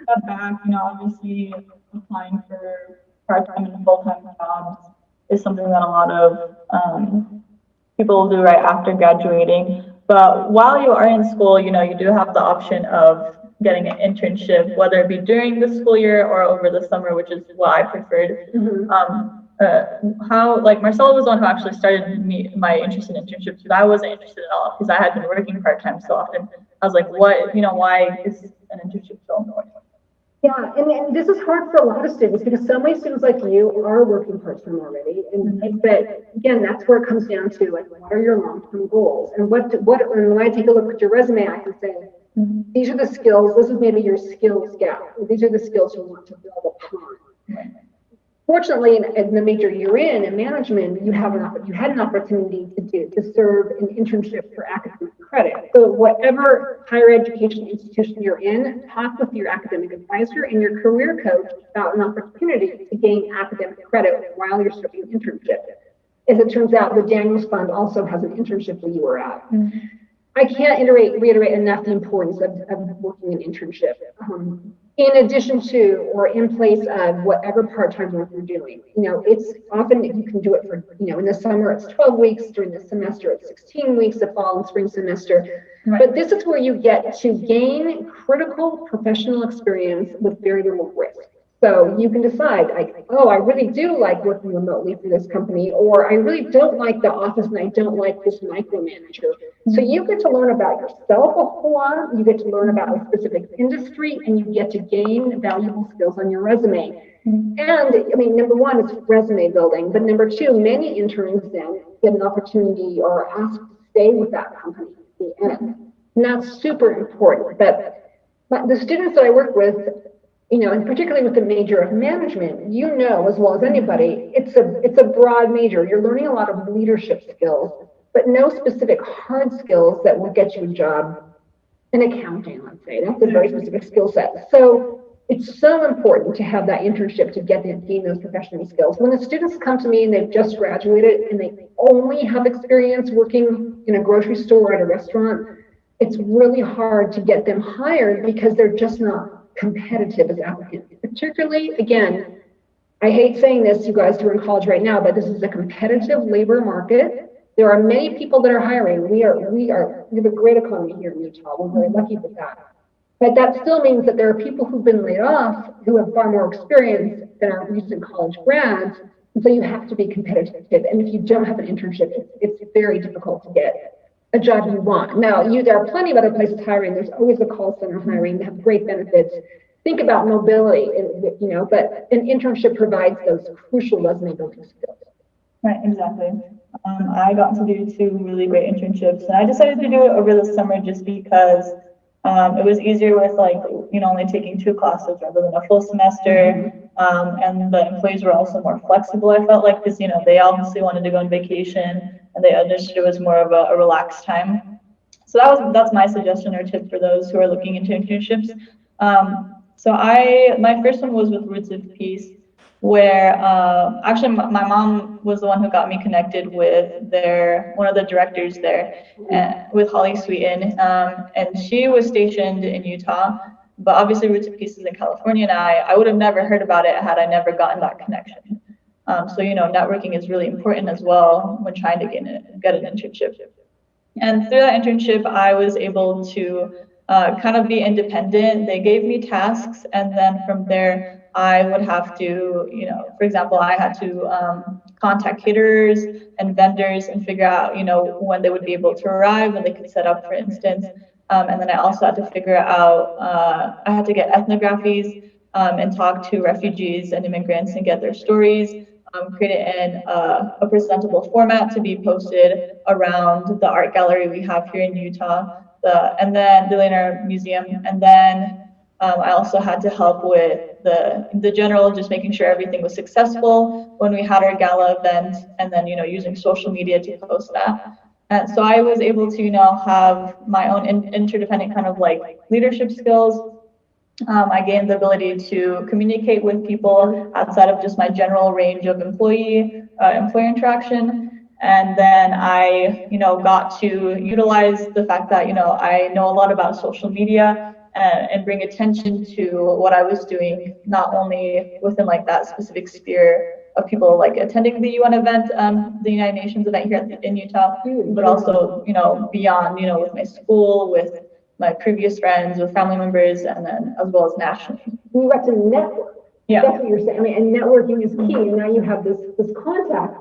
step back, obviously applying for part-time and full-time jobs is something that a lot of people will do right after graduating. But while you are in school, you do have the option of getting an internship, whether it be during the school year or over the summer, which is what I preferred. Marcella was the one who actually started my interest in internships, because I wasn't interested at all, because I had been working part-time so often. I was like, why is an internship so important? Yeah, and this is hard for a lot of students, because so many students like you are working part-time already. But again, that's where it comes down to, like, what are your long-term goals? And and when I take a look at your resume, I can say, these are the skills, this is maybe your skills gap. These are the skills you want to build upon. Fortunately, in the major you're in management, you had an opportunity to serve an internship for academic credit. So whatever higher education institution you're in, talk with your academic advisor and your career coach about an opportunity to gain academic credit while you're serving an internship. As it turns out, the Daniels Fund also has an internship where you were at. I can't reiterate enough the importance of working an internship. In addition to or in place of whatever part-time work you're doing. It's often you can do it for, in the summer it's 12 weeks, during the semester it's 16 weeks, the fall and spring semester. Right. But this is where you get to gain critical professional experience with very little risk. So you can decide, like, oh, I really do like working remotely for this company, or I really don't like the office and I don't like this micromanager. So you get to learn about yourself a whole lot, you get to learn about a specific industry, and you get to gain valuable skills on your resume. And I mean, number one, it's resume building, but number two, many interns then get an opportunity or are asked to stay with that company at the end. And that's super important. But the students that I work with, and particularly with the major of management, as well as anybody, it's a broad major. You're learning a lot of leadership skills, but no specific hard skills that will get you a job in accounting, let's say. That's a very specific skill set. So it's so important to have that internship to gain those professional skills. When the students come to me and they've just graduated and they only have experience working in a grocery store or at a restaurant, it's really hard to get them hired because they're just not competitive as applicants. Particularly, again, I hate saying this, you guys who are in college right now, but this is a competitive labor market. There are many people that are hiring. We have a great economy here in Utah. We're very lucky with that. But that still means that there are people who've been laid off who have far more experience than our recent college grads. And so you have to be competitive. And if you don't have an internship, it's very difficult to get a job you want. Now, there are plenty of other places hiring. There's always a call center hiring. They have great benefits. Think about mobility, but an internship provides those crucial resume building skills. Right, exactly. I got to do 2 really great internships, and I decided to do it over the summer just because it was easier with only taking 2 classes rather than a full semester. And the employees were also more flexible, I felt like, because they obviously wanted to go on vacation and they understood it was more of a relaxed time. So that's my suggestion or tip for those who are looking into internships. So my first one was with Roots of Peace, where actually my mom was the one who got me connected with one of the directors there, with Holly Sweeten, and she was stationed in Utah, but obviously Roots of Peace is in California, and I would have never heard about it had I never gotten that connection. So networking is really important as well when trying to get an internship. And through that internship, I was able to kind of be independent. They gave me tasks, and then from there, I would have to, for example, I had to contact caterers and vendors and figure out, when they would be able to arrive, when they could set up, for instance. And then I also had to figure out, I had to get ethnographies and talk to refugees and immigrants and get their stories, create it in a presentable format to be posted around the art gallery we have here in Utah, and then the Leonard Museum. And then I also had to help with the general, just making sure everything was successful when we had our gala event, and then using social media to post that. And so I was able to have my own interdependent kind of leadership skills. I gained the ability to communicate with people outside of just my general range of employer interaction. And then I, got to utilize the fact that, I know a lot about social media and bring attention to what I was doing, not only within like that specific sphere of people like attending the UN event, the United Nations event here in Utah, but also, beyond, with my school, with my previous friends, with family members, and then as well as nationally. You got to network. Yeah. That's what you're saying. I mean, and networking is key. And now you have this contact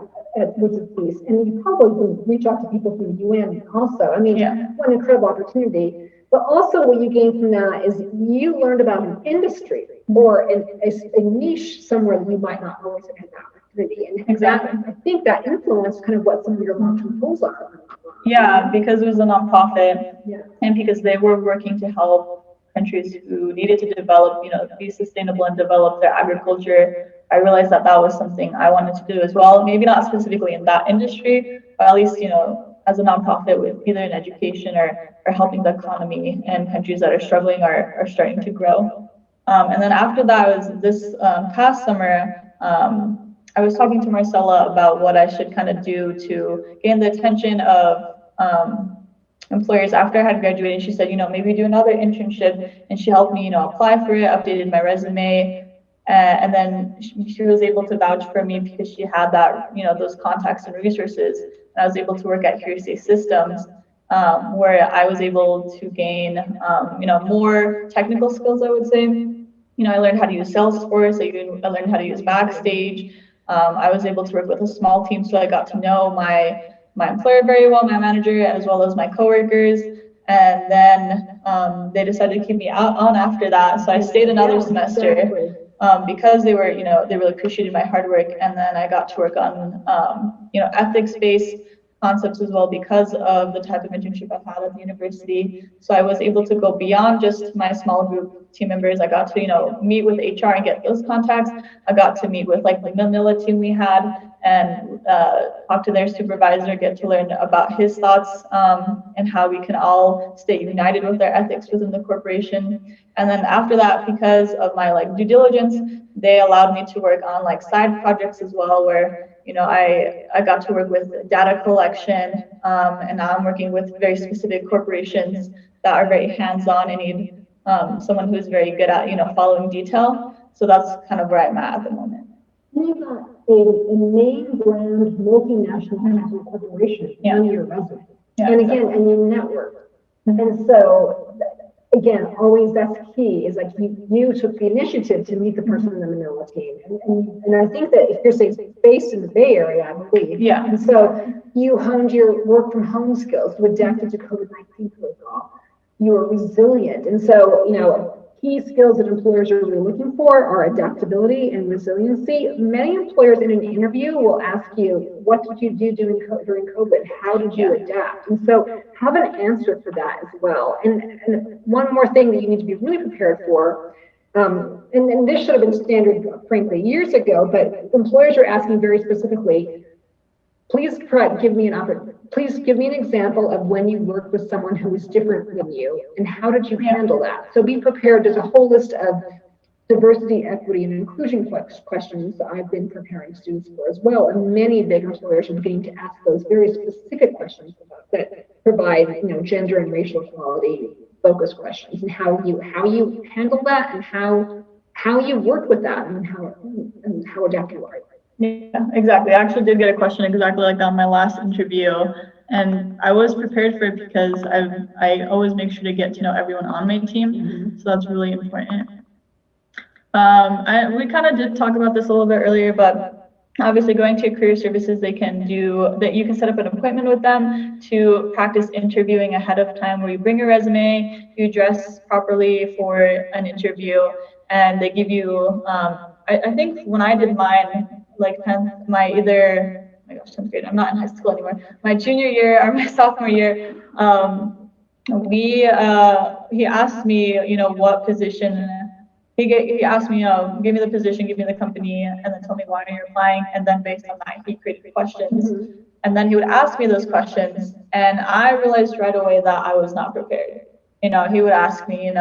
which is peace. And you probably can reach out to people from the UN also. I mean, what an incredible opportunity. But also what you gain from that is you learned about an industry or a niche somewhere that you might not always have had that opportunity. And exactly. I think that influenced kind of what some of your long-term goals are. Yeah, because it was a nonprofit, and because they were working to help countries who needed to develop, be sustainable and develop their agriculture. I realized that was something I wanted to do as well. Maybe not specifically in that industry, but at least, as a nonprofit with either in education or helping the economy and countries that are struggling are starting to grow. And then after that was this past summer, I was talking to Marcella about what I should kind of do to gain the attention of employers after I had graduated. She said, maybe do another internship, and she helped me, apply for it, updated my resume, and then she was able to vouch for me because she had that, those contacts and resources. And I was able to work at Hearsay Systems, where I was able to gain, more technical skills, I would say. I learned how to use Salesforce. I learned how to use Backstage. I was able to work with a small team, so I got to know my employer very well, my manager, as well as my coworkers. And then they decided to keep me on after that. So I stayed another semester because they were, they really appreciated my hard work. And then I got to work on, ethics-based concepts as well because of the type of internship I've had at the university. So I was able to go beyond just my small group team members. I got to, meet with HR and get those contacts. I got to meet with like the Manila team we had and talk to their supervisor, get to learn about his thoughts and how we can all stay united with our ethics within the corporation. And then after that, because of my like due diligence, they allowed me to work on like side projects as well, where I got to work with data collection, and now I'm working with very specific corporations that are very hands-on and need someone who's very good at following detail. So that's kind of where I'm at the moment. You got a name brand multinational corporation on your resume, and again, and you network, and so. Again, always that's key, is like you took the initiative to meet the person in the Manila team. And I think that if you're saying based in the Bay Area, I believe. Yeah. And so you honed your work from home skills, you adapted to COVID-19 protocol. You were resilient. And so, key skills that employers are really looking for are adaptability and resiliency. Many employers in an interview will ask you, what did you do during COVID? How did you adapt? And so have an answer for that as well. And one more thing that you need to be really prepared for, and this should have been standard, frankly, years ago, but employers are asking very specifically, please give me an example of when you worked with someone who was different than you, and how did you handle that? So be prepared. There's a whole list of diversity, equity, and inclusion questions that I've been preparing students for as well. And many big employers are beginning to ask those very specific questions that provide, gender and racial equality focus questions, and how you handle that, and how you work with that, and how adaptable you are. Yeah, exactly. I actually did get a question exactly like that on my last interview, and I was prepared for it because I always make sure to get to know everyone on my team, so that's really important. We kind of did talk about this a little bit earlier, but obviously going to career services, you can set up an appointment with them to practice interviewing ahead of time, where you bring your resume, you dress properly for an interview, and they give you, I think when I did mine, like 10th, oh my gosh, 10th grade, I'm not in high school anymore. My junior year or my sophomore year, he asked me, what position. He asked me, give me the position, give me the company, and then tell me why you're applying. And then based on that, he created questions. And then he would ask me those questions, and I realized right away that I was not prepared. He would ask me,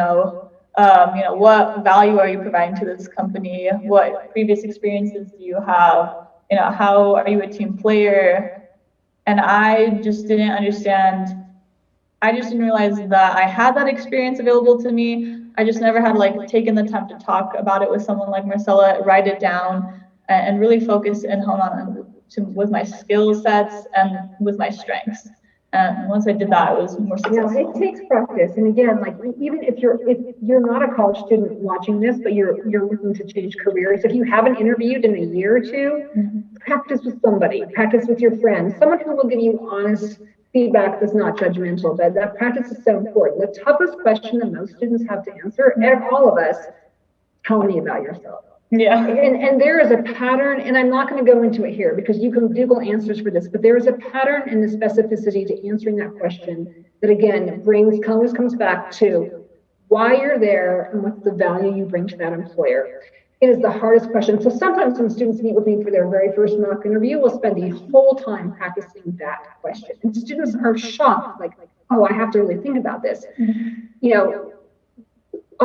what value are you providing to this company? What previous experiences do you have? How are you a team player? And I just didn't understand I just didn't realize that I had that experience available to me. I just never had like taken the time to talk about it with someone like Marcella, write it down, and really focus and hone on with my skill sets and with my strengths. And once I did that, it was more successful. Yeah, it takes practice. And again, like even if you're not a college student watching this, but you're looking to change careers, if you haven't interviewed in a year or two, practice with somebody, practice with your friends, someone who will give you honest feedback that's not judgmental. That practice is so important. The toughest question that most students have to answer, and all of us, tell me about yourself. Yeah. And there is a pattern, and I'm not going to go into it here because you can Google answers for this, but there is a pattern in the specificity to answering that question that again always comes back to why you're there and what's the value you bring to that employer. It is the hardest question. So sometimes when students meet with me for their very first mock interview, we'll spend the whole time practicing that question. And students are shocked, like, oh, I have to really think about this.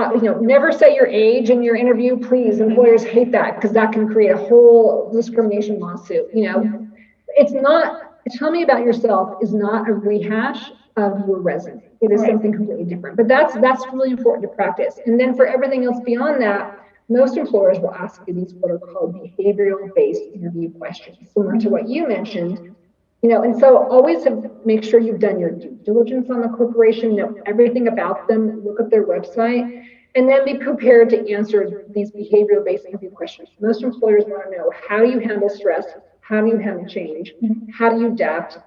Never say your age in your interview, please. Employers hate that because that can create a whole discrimination lawsuit. It's not, tell me about yourself is not a rehash of your resume. It is something completely different. But that's really important to practice. And then for everything else beyond that, most employers will ask you these what are called behavioral-based interview questions, similar to what you mentioned. And so always make sure you've done your due diligence on the corporation, know everything about them, look at their website, and then be prepared to answer these behavioral-based interview questions. Most employers want to know, how do you handle stress? How do you handle change? How do you adapt?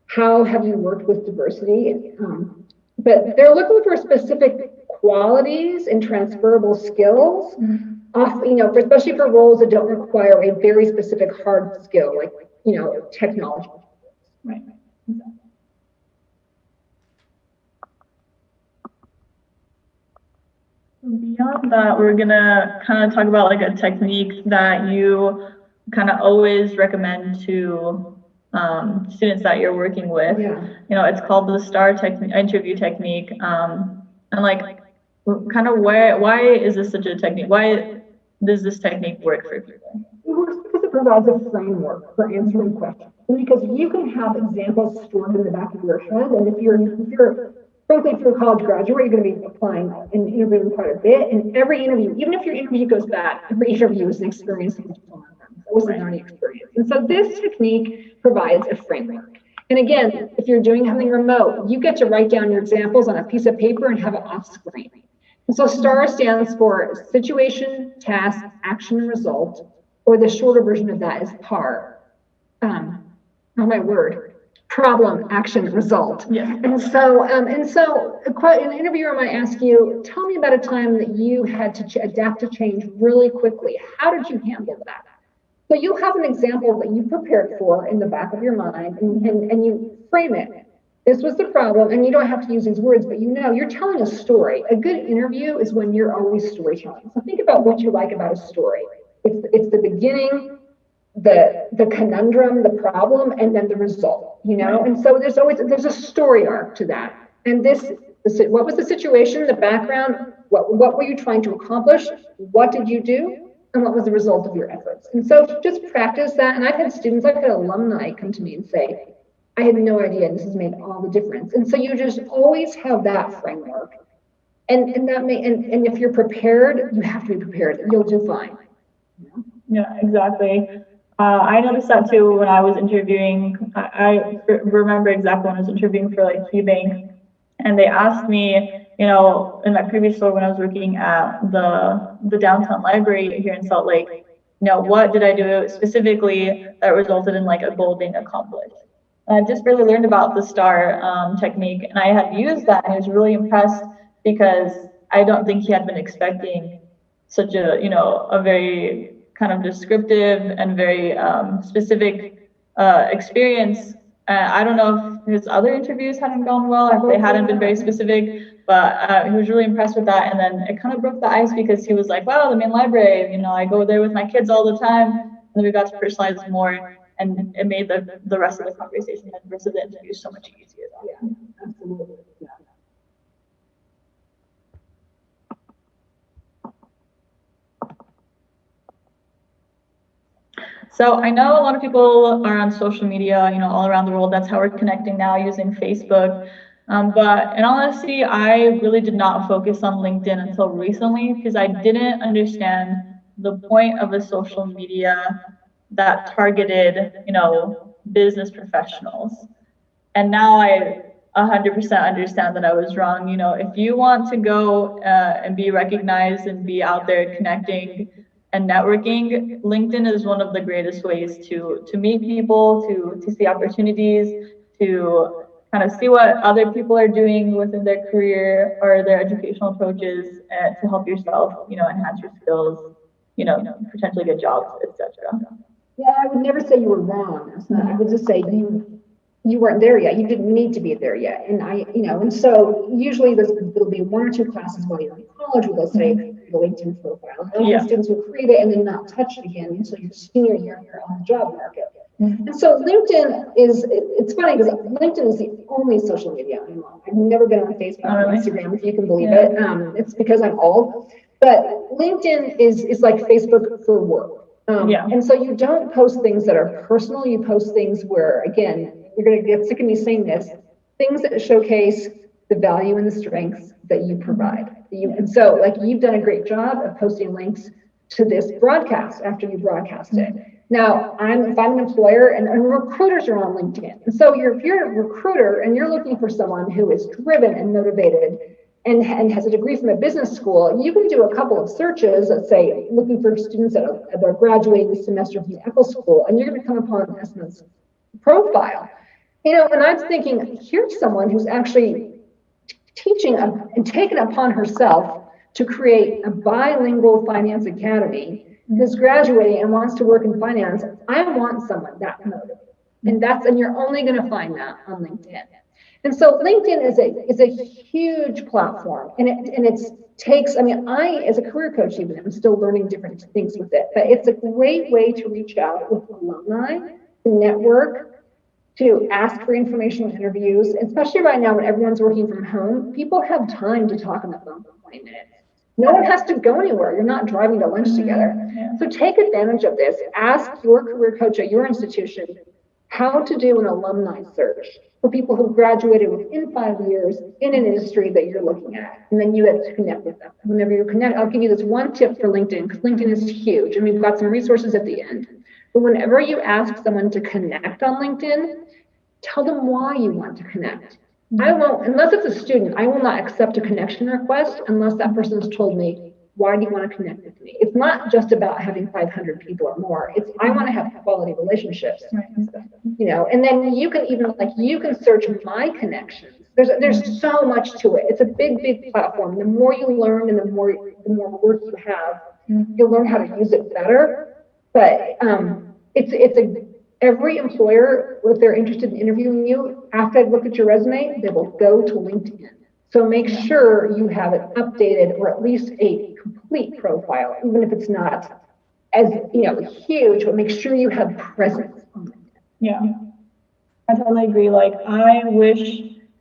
How have you worked with diversity? But they're looking for specific qualities and transferable skills, especially for roles that don't require a very specific hard skill, like, technology. Right. Beyond that, we're gonna kind of talk about like a technique that you kind of always recommend to students that you're working with. Yeah. It's called the STAR interview technique. And like, kind of why is this such a technique? Why does this technique work for people? It works because it provides a framework for answering questions. And because you can have examples stored in the back of your head, and if you're frankly, if you're a college graduate, you're going to be applying and interviewing quite a bit. And every interview, even if your interview goes bad, every interview is an experience that was a learning experience. And so this technique provides a framework. And again, if you're doing something remote, you get to write down your examples on a piece of paper and have it off screen. And so STAR stands for situation, task, action, and result, or the shorter version of that is PAR. Problem, action, result. Yeah. And so an interviewer might ask you, tell me about a time that you had to adapt to change really quickly. How did you handle that? So you'll have an example that you prepared for in the back of your mind, and you frame it. This was the problem, and you don't have to use these words, but you're telling a story. A good interview is when you're always storytelling. So think about what you like about a story. It's the beginning, the conundrum, the problem, and then the result, And so there's a story arc to that. And what was the situation, the background, what were you trying to accomplish? What did you do? And what was the result of your efforts? And so just practice that. And I've had alumni come to me and say, I had no idea, and this has made all the difference. And so you just always have that framework. And if you're prepared, you have to be prepared. You'll do fine. Yeah, exactly. I noticed that too when I was interviewing. I remember exactly when I was interviewing for like KeyBank, and they asked me, in my previous role when I was working at the downtown library here in Salt Lake, what did I do specifically that resulted in like a goal being accomplished? And I just really learned about the STAR technique, and I had used that, and I was really impressed because I don't think he had been expecting such a very kind of descriptive and very specific experience. I don't know if his other interviews hadn't gone well, if they hadn't been very specific, but he was really impressed with that. And then it kind of broke the ice because he was like, wow, the main library, I go there with my kids all the time. And then we got to personalize more, and it made the rest of the conversation and the rest of the interview so much easier. Yeah, absolutely. Yeah. So I know a lot of people are on social media, all around the world. That's how we're connecting now, using Facebook. But in all honesty, I really did not focus on LinkedIn until recently because I didn't understand the point of a social media that targeted, business professionals. And now I 100% understand that I was wrong. If you want to go and be recognized and be out there connecting and networking, LinkedIn is one of the greatest ways to meet people, to see opportunities, to kind of see what other people are doing within their career or their educational approaches, and to help yourself, enhance your skills, potentially get jobs, etc. Yeah, I would never say you were wrong, Asma. I would just say you weren't there yet. You didn't need to be there yet. And and so usually there'll be one or two classes while you're in college where they'll say the LinkedIn profile. And students will create it and then not touch it again until your senior year you're on the job market. And so LinkedIn it's funny because LinkedIn is the only social media I'm on. I've never been on Facebook or Instagram, if you can believe it. It's because I'm old. But LinkedIn is like Facebook for work. And so you don't post things that are personal. You post things where, again, you're going to get sick of me saying this, things that showcase the value and the strengths that you provide. And so, like, you've done a great job of posting links to this broadcast after you broadcast it. Now, if I'm an employer, and recruiters are on LinkedIn. And so if you're a recruiter and you're looking for someone who is driven and motivated and has a degree from a business school, you can do a couple of searches, let's say, looking for students that are graduating this semester from the Echo School, and you're going to come upon Asma's profile. And I'm thinking, here's someone who's actually teaching and taken upon herself to create a bilingual finance academy, who's graduating and wants to work in finance. I want someone that motivated. And you're only going to find that on LinkedIn. And so LinkedIn is a huge platform, and it takes, I, as a career coach, even, I'm still learning different things with it, but it's a great way to reach out with alumni, to network, to ask for informational interviews, especially right now when everyone's working from home. People have time to talk on the phone for 20 minutes. No one has to go anywhere. You're not driving to lunch together. So take advantage of this. Ask your career coach at your institution how to do an alumni search for people who graduated within 5 years in an industry that you're looking at. And then you have to connect with them. Whenever you connect, I'll give you this one tip for LinkedIn, because LinkedIn is huge, and we've got some resources at the end. But whenever you ask someone to connect on LinkedIn, tell them why you want to connect. I won't, unless it's a student, I will not accept a connection request unless that person's told me, why do you want to connect with me? It's not just about having 500 people or more. It's, I want to have quality relationships, and then you can even, you can search my connections. There's so much to it. It's a big platform. The more you learn and the more work you have, you'll learn how to use it better. But every employer, if they're interested in interviewing you, after they look at your resume, they will go to LinkedIn. So make sure you have it updated, or at least a complete profile, even if it's not as huge, but make sure you have presence on LinkedIn. Yeah, I totally agree. I wish,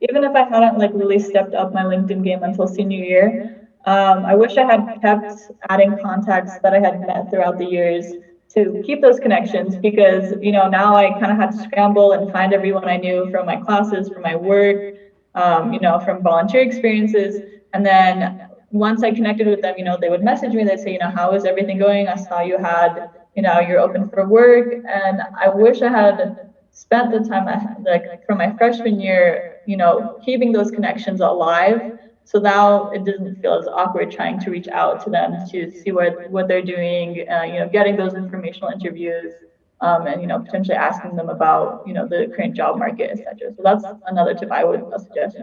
even if I hadn't really stepped up my LinkedIn game until senior year, I wish I had kept adding contacts that I had met throughout the years to keep those connections, because now I kind of had to scramble and find everyone I knew from my classes, from my work, from volunteer experiences. And then once I connected with them, they would message me, they'd say, how is everything going? I saw you had, you're open for work. And I wish I had spent the time from my freshman year, keeping those connections alive. So now it doesn't feel as awkward trying to reach out to them to see what they're doing, getting those informational interviews, and potentially asking them about the current job market, etc. So that's another tip I would suggest.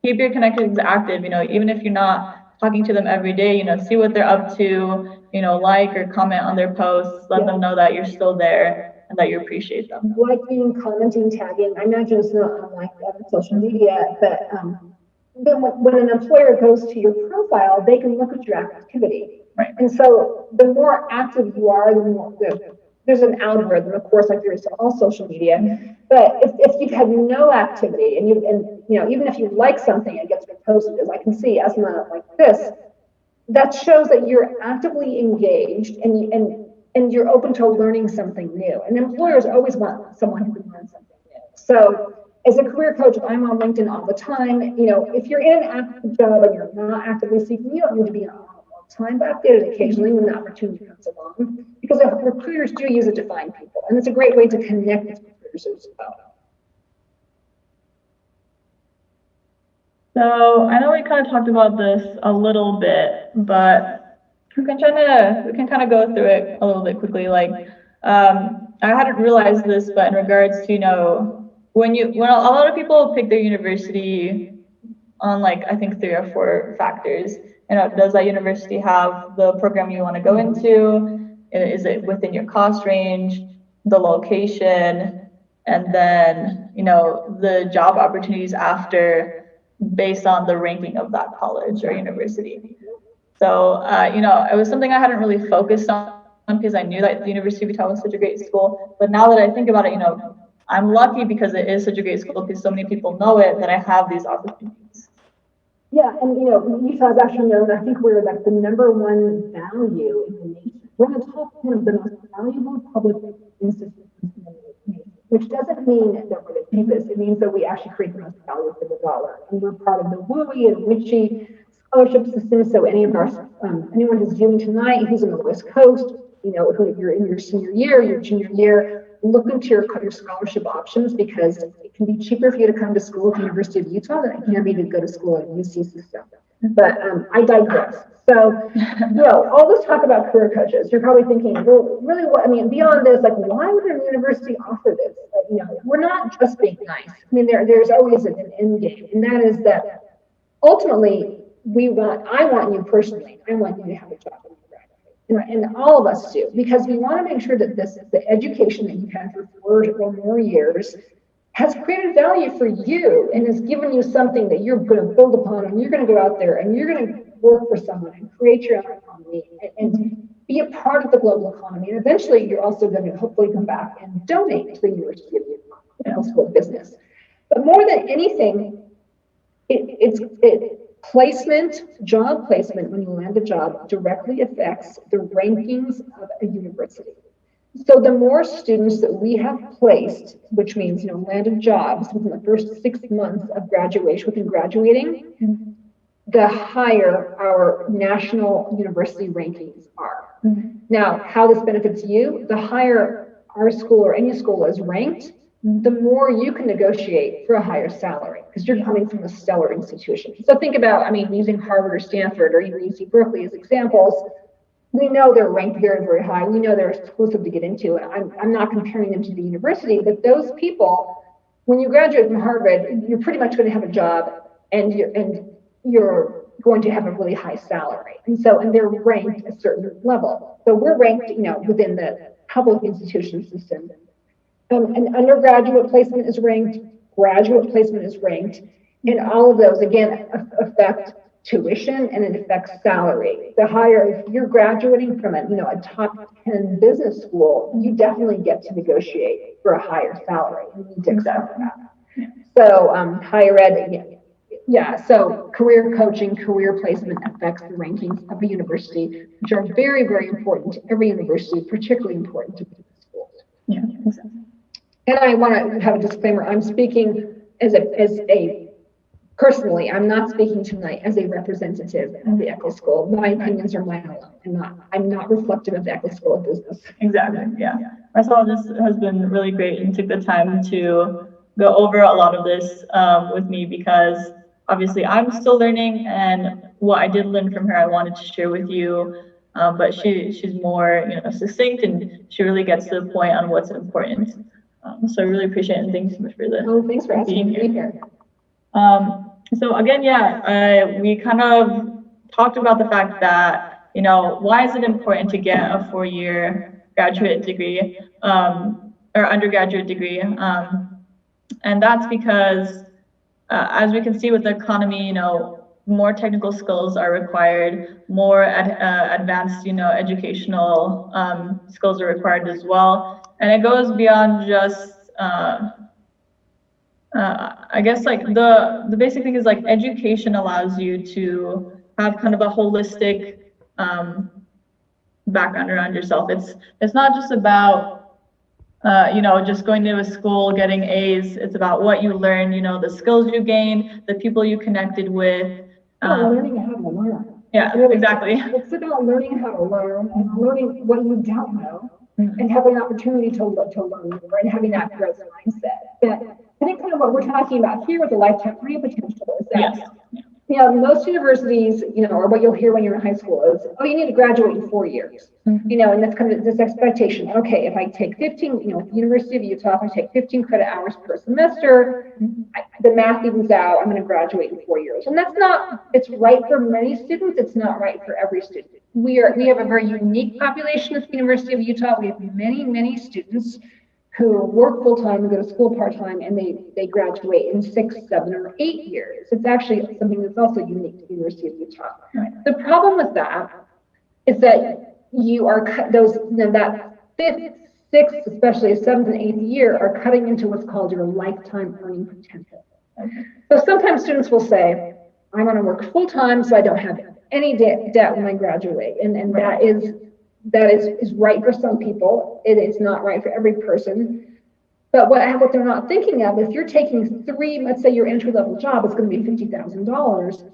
Keep your connections active. Even if you're not talking to them every day, see what they're up to. Like or comment on their posts. Let them know that you're still there and that you appreciate them. Liking, commenting, tagging. I imagine it's not unlike other social media, but when an employer goes to your profile, they can look at your activity. Right. And so the more active you are, the more there's an algorithm, of course, like there is to all social media. But if you've had no activity, and even if you like something, it gets reposted, as I can see Asma like this, that shows that you're actively engaged and you're open to learning something new. And employers always want someone who can learn something new. So as a career coach, I'm on LinkedIn all the time. If you're in an active job and you're not actively seeking, you don't need to be on all the time, but update it occasionally when the opportunity comes along, because recruiters do use it to find people, and it's a great way to connect with recruiters as well. So I know we kind of talked about this a little bit, but we can kind of go through it a little bit quickly. Like, I hadn't realized this, but in regards to, when a lot of people pick their university on I think 3 or 4 factors. Does that university have the program you want to go into? Is it within your cost range, the location, and then, the job opportunities after, based on the ranking of that college or university. So, it was something I hadn't really focused on because I knew that the University of Utah was such a great school. But now that I think about it, I'm lucky because it is such a great school, because so many people know it, that I have these opportunities. Yeah, and Utah is actually known, I think we're the #1 value in the nation. We're in the top 10 of the most valuable public institutions in the nation, which doesn't mean that we're the cheapest. It means that we actually create the most value for the dollar. And we're part of the WUI and WICHE scholarship system. So anyone who's viewing tonight who's on the West Coast, if you're in your senior year, your junior year, look into your scholarship options, because it can be cheaper for you to come to school at the University of Utah than it can be to go to school at UC system. But I digress. So, all this talk about career coaches, you're probably thinking, well, really, beyond this, why would a university offer this? We're not just being nice. There's always an end game, and that is that ultimately, I want you personally, I want you to have a job. And all of us do, because we want to make sure that the education that you've had for 4 or more years has created value for you and has given you something that you're going to build upon, and you're going to go out there and you're going to work for someone and create your own economy and be a part of the global economy. And eventually, you're also going to hopefully come back and donate to the University of Utah School of Business. But more than anything, job placement, when you land a job, directly affects the rankings of a university. So the more students that we have placed, which means, landed jobs within the first 6 months of graduating, the higher our national university rankings are. Now, how this benefits you, the higher our school or any school is ranked, the more you can negotiate for a higher salary, because you're coming from a stellar institution. So think about, using Harvard or Stanford or even UC Berkeley as examples. We know they're ranked very, very high. We know they're exclusive to get into, and I'm not comparing them to the university, but those people, when you graduate from Harvard, you're pretty much going to have a job, and you're going to have a really high salary. And they're ranked a certain level. So we're ranked, within the public institution system. And undergraduate placement is ranked, graduate placement is ranked, and all of those, again, affect tuition and it affects salary. The higher, if you're graduating from a top 10 business school, you definitely get to negotiate for a higher salary. You need to accept that. So higher ed, so career coaching, career placement affects the rankings of a university, which are very, very important to every university, particularly important to business schools. Yeah, exactly. And I want to have a disclaimer. I'm speaking personally, I'm not speaking tonight as a representative of the Eccles School. My opinions are mine alone. I'm not reflective of the Eccles School of Business. Exactly, yeah. Marcella, this has been really great, and took the time to go over a lot of this with me, because obviously I'm still learning, and what I did learn from her, I wanted to share with you. But she's more succinct, and she really gets to the point on what's important. So I really appreciate it, and thanks so much for thanks for asking me to be here. So again, we kind of talked about the fact that, why is it important to get a 4-year graduate degree or undergraduate degree? And that's because, as we can see with the economy, more technical skills are required, more advanced, educational skills are required as well. And it goes beyond just, I guess the basic thing is education allows you to have kind of a holistic background around yourself. It's not just about just going to a school, getting A's. It's about what you learn, the skills you gain, the people you connected with. Learning how to learn. Yeah, really, exactly. It's about learning how to learn and learning what you don't know and having an opportunity to learn more and having that growth mindset. But I think kind of what we're talking about here with the lifetime learning potential is that, most universities, or what you'll hear when you're in high school is, oh, you need to graduate in 4 years. And that's kind of this expectation. Okay, if I take 15, University of Utah, if I take 15 credit hours per semester, the math evens out, I'm going to graduate in 4 years. And that's not, it's right for many students, it's not right for every student. We have a very unique population at the University of Utah. We have many, many students who work full-time and go to school part-time, and they graduate in 6, 7, or 8 years. It's actually something that's also unique to the University of Utah. Right. The problem with that is that you are that 5th, 6th, especially 7th and 8th year are cutting into what's called your lifetime earning potential. Okay. So sometimes students will say, I want to work full-time so I don't have any debt when I graduate, and right. That is right for some people. It is not right for every person. But what they're not thinking of, if you're taking 3, let's say your entry-level job is going to be $50,000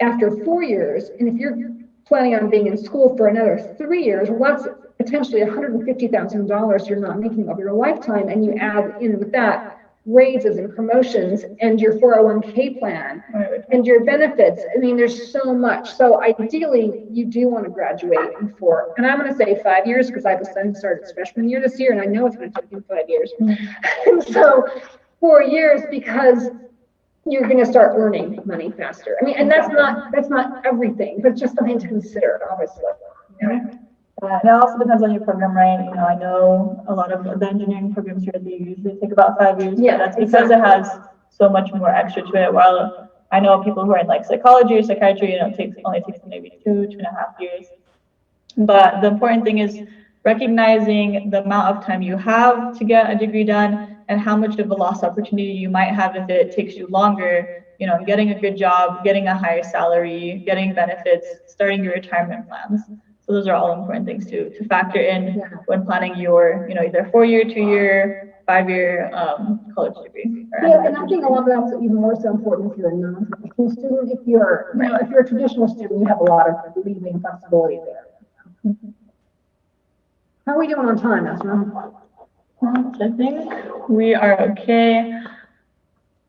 after 4 years, and if you're planning on being in school for another 3 years, well, that's potentially $150,000 you're not making over your lifetime, and you add in with that raises and promotions and your 401k plan and your benefits. I mean, there's so much. So ideally, you do want to graduate in 4, and I'm going to say 5 years because I have a son who started his freshman year this year, and I know it's going to take him 5 years. And so 4 years because you're going to start earning money faster. I mean, and that's not everything, but just something to consider, obviously. And it also depends on your program, right? I know a lot of the engineering programs here, they usually take about 5 years. Yeah, that's because it has so much more extra to it. While I know people who are in like psychology or psychiatry, it only takes maybe 2.5 years. But the important thing is recognizing the amount of time you have to get a degree done and how much of a lost opportunity you might have if it takes you longer, getting a good job, getting a higher salary, getting benefits, starting your retirement plans. So those are all important things to factor in when planning your, either 4-year, 2-year, 5-year college degree. Yeah, and I think a lot of that's even more so important if you're a non-traditional student. If you're a traditional student, you have a lot of leaving flexibility there. How are we doing on time, Asma? I think we are okay.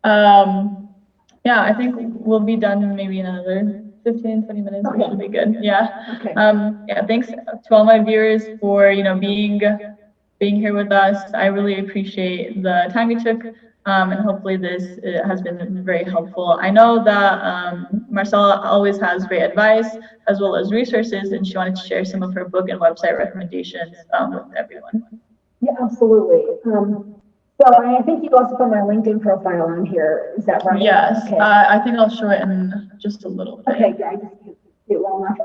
I think we'll be done maybe in another 15, 20 minutes. Okay. Which should be good. Yeah. Okay. Thanks to all my viewers for, being here with us. I really appreciate the time you took. And hopefully this has been very helpful. I know that Marcella always has great advice as well as resources, and she wanted to share some of her book and website recommendations with everyone. Yeah, absolutely. So I think you also put my LinkedIn profile on here. Is that right? Yes. Okay. I think I'll show it in just a little bit. Okay. Yeah, I just can't see it well enough.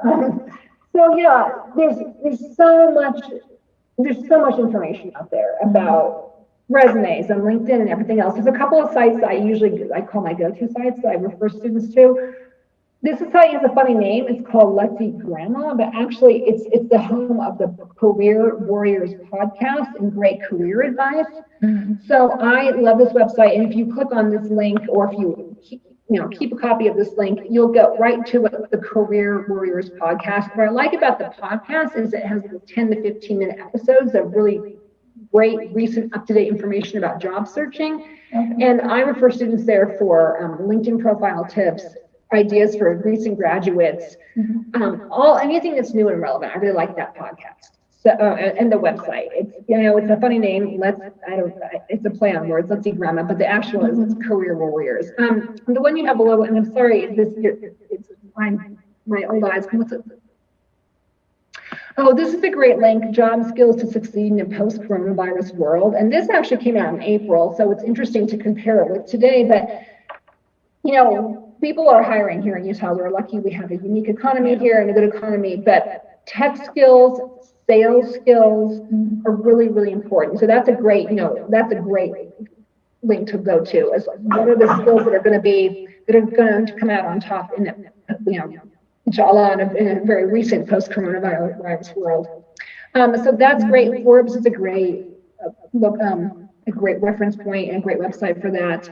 So yeah, there's so much information out there about resumes and LinkedIn and everything else. There's a couple of sites that I call my go-to sites that I refer students to. This site has a funny name. It's called Let's Eat Grandma, but actually it's the home of the Career Warriors podcast and great career advice. Mm-hmm. So I love this website, and if you click on this link, or if you keep a copy of this link, you'll get right to the Career Warriors podcast. What I like about the podcast is it has 10 to 15 minute episodes of really great, recent, up-to-date information about job searching. Okay. And I refer students there for LinkedIn profile tips, ideas for recent graduates, anything that's new and relevant. I really like that podcast. So and the website. It's a funny name. It's a play on words. Let's Eat Grandma, but the actual is Career Warriors. The one you have below, and I'm sorry, it's my old eyes. What's it? Oh, this is a great link, Job Skills to Succeed in a Post-Coronavirus World. And this actually came out in April, so it's interesting to compare it with today. But, people are hiring here in Utah. We're lucky we have a unique economy here and a good economy. But tech skills, sales skills are really, really important. So that's a great link to go to. As what are the skills that are going to come out on top in inshallah, in a very recent post-coronavirus world. So that's great. Forbes is a great a great reference point and a great website for that.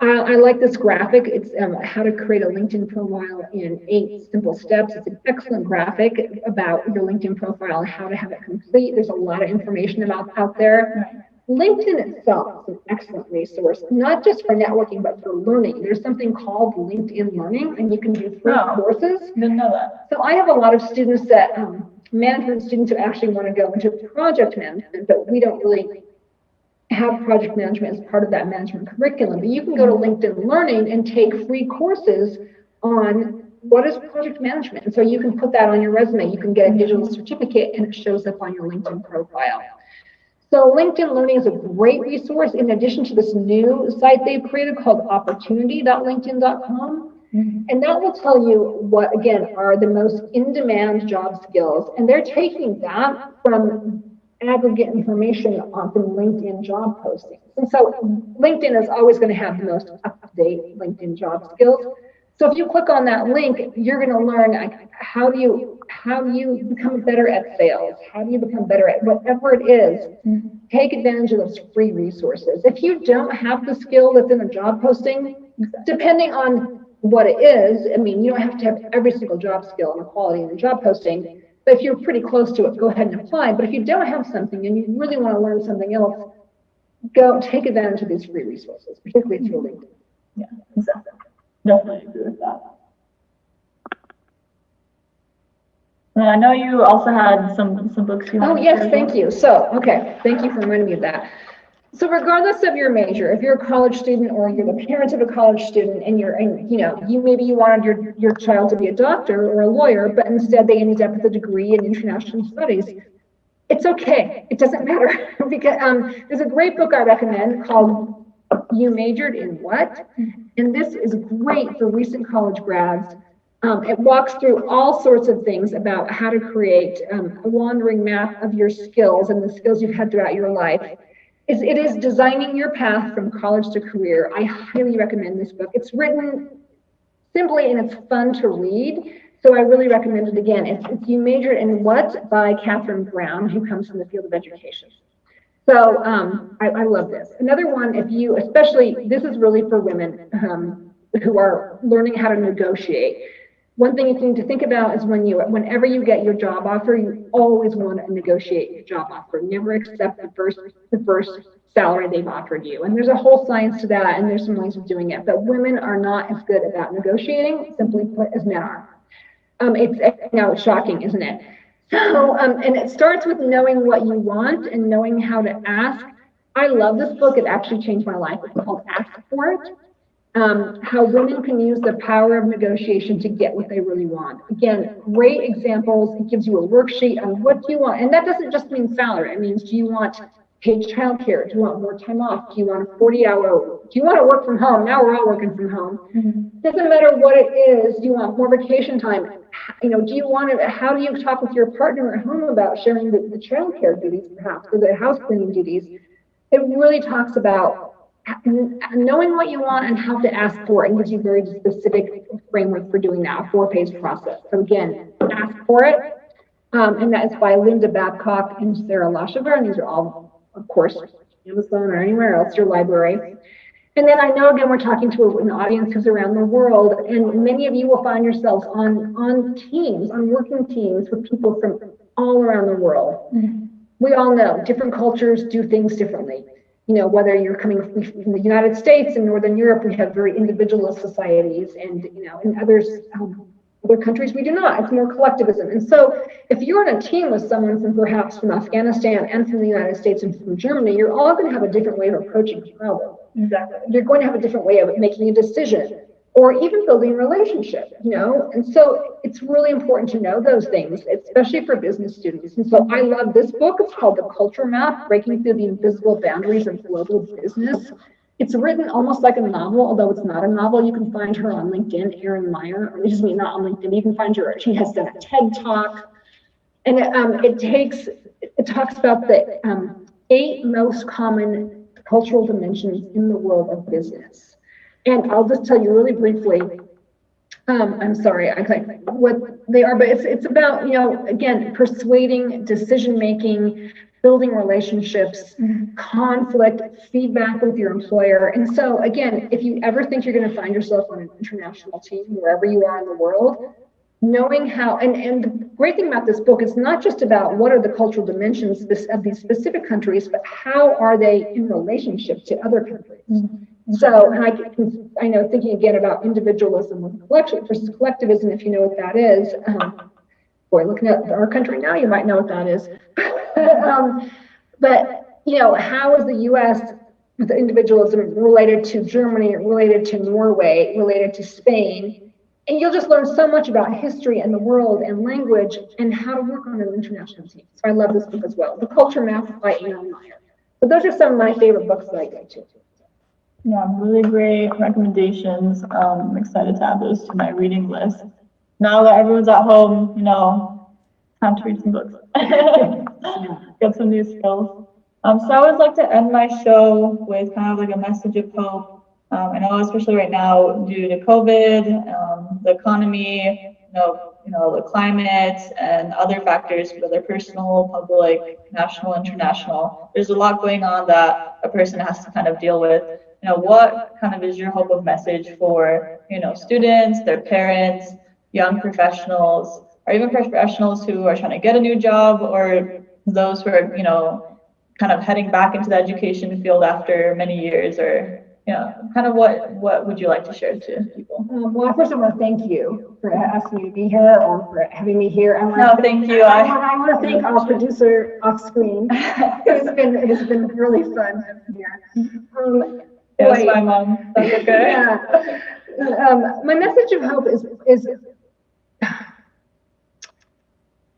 I like this graphic. It's how to create a LinkedIn profile in 8 simple steps. It's an excellent graphic about your LinkedIn profile and how to have it complete. There's a lot of information out there. LinkedIn itself is an excellent resource, not just for networking, but for learning. There's something called LinkedIn Learning, and you can do free courses. Didn't know that. So I have a lot of students that, management students who actually want to go into project management, but we don't really have project management as part of that management curriculum. But you can go to LinkedIn Learning and take free courses on what is project management. And so you can put that on your resume. You can get a digital certificate and it shows up on your LinkedIn profile. So LinkedIn Learning is a great resource in addition to this new site they've created called opportunity.linkedin.com. And that will tell you what, again, are the most in-demand job skills. And they're taking that from aggregate information from LinkedIn job postings. And so LinkedIn is always going to have the most up-to-date LinkedIn job skills. So if you click on that link, you're going to learn how do you become better at sales? How do you become better at whatever it is? Take advantage of those free resources. If you don't have the skill that's in a job posting, depending on what it is, I mean, you don't have to have every single job skill and equality in a job posting, but if you're pretty close to it, go ahead and apply. But if you don't have something and you really want to learn something else, go take advantage of these free resources, particularly through LinkedIn. Yeah, exactly. Definitely agree with that. And I know you also had some books you wanted to share. Thank you. So, okay, thank you for reminding me of that. So regardless of your major, if you're a college student or you're the parent of a college student and you wanted your child to be a doctor or a lawyer, but instead they ended up with a degree in international studies, it's okay. It doesn't matter because there's a great book I recommend called You Majored in What? And this is great for recent college grads. It walks through all sorts of things about how to create a wandering map of your skills and the skills you've had throughout your life. It is designing your path from college to career. I highly recommend this book. It's written simply and it's fun to read. So I really recommend it again. It's You Majored in What by Catherine Brown, who comes from the field of education. So I love this. Another one, especially, this is really for women who are learning how to negotiate. One thing you need to think about is whenever you get your job offer, you always want to negotiate your job offer. Never accept the first salary they've offered you. And there's a whole science to that, and there's some ways of doing it. But women are not as good about negotiating, simply put, as men are. It's shocking, isn't it? So, and it starts with knowing what you want and knowing how to ask. I love this book. It actually changed my life. It's called Ask For It. How women can use the power of negotiation to get what they really want. Again, great examples. It gives you a worksheet on what you want. And that doesn't just mean salary. It means, do you want paid childcare? Do you want more time off? Do you want a 40-hour? Do you want to work from home? Now we're all working from home. Doesn't matter what it is. Do you want more vacation time? Do you want to, how do you talk with your partner at home about sharing the childcare duties perhaps, or the house cleaning duties? It really talks about knowing what you want and how to ask for it, and gives you very specific framework for doing that, a 4-page process. So again, Ask For It, and that is by Linda Babcock and Sarah Lashever, and these are all, of course, Amazon or anywhere else, your library. And then I know, again, we're talking to an audience who's around the world, and many of you will find yourselves on teams, on working teams with people from all around the world. We all know different cultures do things differently. Whether you're coming from the United States and Northern Europe, we have very individualist societies, and in other countries we do not. It's more collectivism. And so if you're in a team with someone perhaps from Afghanistan and from the United States and from Germany, you're all going to have a different way of approaching the problem. Exactly. You're going to have a different way of making a decision, or even building a relationship, And so it's really important to know those things, especially for business students. And so I love this book. It's called The Culture Map, Breaking Through the Invisible Boundaries of Global Business. It's written almost like a novel, although it's not a novel. You can find her on LinkedIn, Erin Meyer, or excuse me, not on LinkedIn. You can find her. She has done a TED Talk. And it talks about the 8 most common cultural dimensions in the world of business. And I'll just tell you really briefly, I'm sorry, what they are, but it's about, again, persuading, decision-making, building relationships, conflict, feedback with your employer. And so again, if you ever think you're going to find yourself on an international team, wherever you are in the world, knowing how, and the great thing about this book is not just about what are the cultural dimensions of these specific countries, but how are they in relationship to other countries. So, and I know, thinking again about individualism versus collectivism, if you know what that is, boy, looking at our country now, you might know what that is. But, you know, how is the U.S. with individualism related to Germany, related to Norway, related to Spain? And you'll just learn so much about history and the world and language and how to work on an international team. So I love this book as well. The Culture Map by Anna Meyer. So those are some of my favorite books that I go to. Yeah, really great recommendations. I'm excited to add those to my reading list. Now that everyone's at home, you know, time to read some books. Get some new skills. So I always like to end my show with kind of like a message of hope. I know, especially right now, due to COVID, the economy, you know, the climate and other factors, whether personal, public, national, international. There's a lot going on that a person has to kind of deal with. You know, what kind of is your hope of message for, you know, students, their parents, young professionals, or even professionals who are trying to get a new job, or those who are, you know, kind of heading back into the education field after many years, or, you know, kind of what would you like to share to people? Well, first I want to thank you for asking me to be here or for having me here. Thank you. I want to thank our producer off screen. It's been really fun here. Yes, my mom. That's okay. Yeah. My message of hope is it's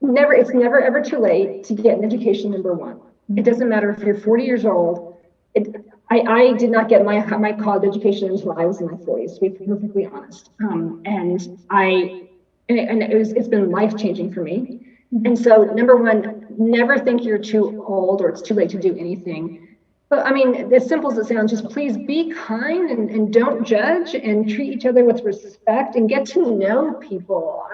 never ever too late to get an education, number one. It doesn't matter if you're 40 years old. I did not get my college education until I was in my 40s, to be perfectly honest. It's been life-changing for me. And so, number one, never think you're too old or it's too late to do anything. But I mean, as simple as it sounds, just please be kind and don't judge and treat each other with respect and get to know people.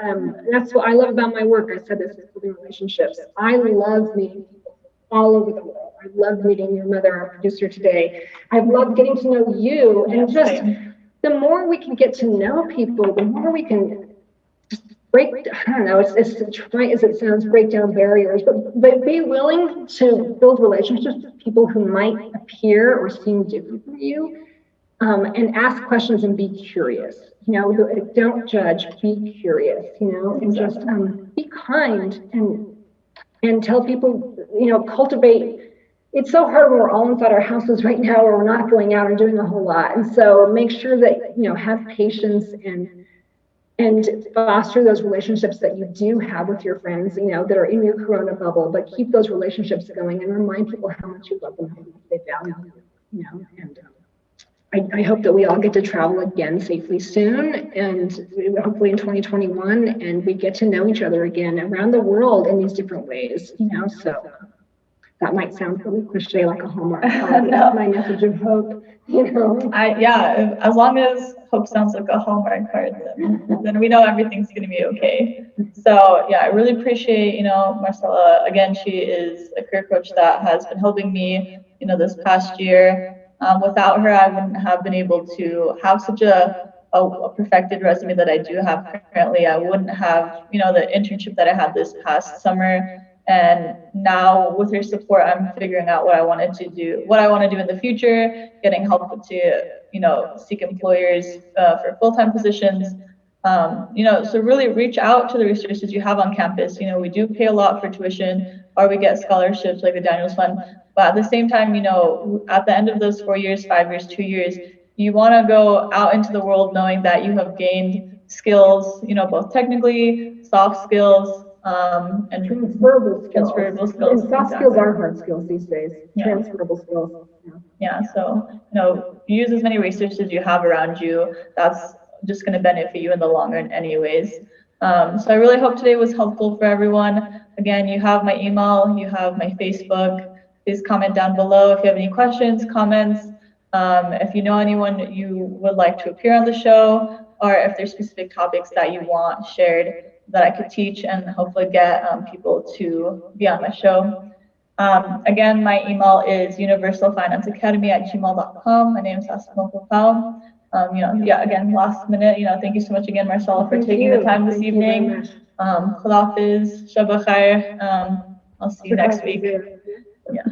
That's what I love about my work. I said this, building relationships. I love meeting people all over the world. I love meeting your mother, our producer today. I've loved getting to know you. And just the more we can get to know people, the more we can just break, I don't know, it's try as it sounds, break down barriers, but be willing to build relationships with people who might appear or seem different from you, and ask questions and be curious. You know, don't judge, be curious, you know, and just be kind and tell people, you know, cultivate. It's so hard when we're all inside our houses right now or we're not going out and doing a whole lot. And so make sure that, you know, have patience and foster those relationships that you do have with your friends, you know, that are in your Corona bubble, but keep those relationships going and remind people how much you love them, how much they value you know, and I hope that we all get to travel again safely soon, and hopefully in 2021, and we get to know each other again around the world in these different ways, you know, so that might sound really cliche, like a Hallmark card. No. That's my message of hope, you know. Yeah, as long as hope sounds like a Hallmark card, then we know everything's going to be okay. So yeah, I really appreciate, you know, Marcella. Again, she is a career coach that has been helping me, you know, this past year. Without her, I wouldn't have been able to have such a perfected resume that I do have currently. I wouldn't have, you know, the internship that I had this past summer. And now with her support, I'm figuring out what I want to do in the future, getting help to, you know, seek employers for full-time positions. You know, so really reach out to the resources you have on campus. You know, we do pay a lot for tuition, or we get scholarships like the Daniels Fund. But at the same time, you know, at the end of those 4 years, 5 years, 2 years, you want to go out into the world knowing that you have gained skills, you know, both technically, soft skills, and transferable skills. And soft skills are hard skills these days. Yeah. Transferable skills. Yeah. So, you know, use as many resources you have around you. That's just going to benefit you in the long run anyways. So I really hope today was helpful for everyone. Again, you have my email, you have my Facebook. Please comment down below if you have any questions, comments. If you know anyone you would like to appear on the show, or if there's specific topics that you want shared that I could teach and hopefully get people to be on my show. Again, my email is universalfinanceacademy@gmail.com. My name is Asma Popal. Again, last minute, thank you so much again, Marcella, for taking the time this evening. Khudafis, Shabakhair. I'll see you next week. Yeah.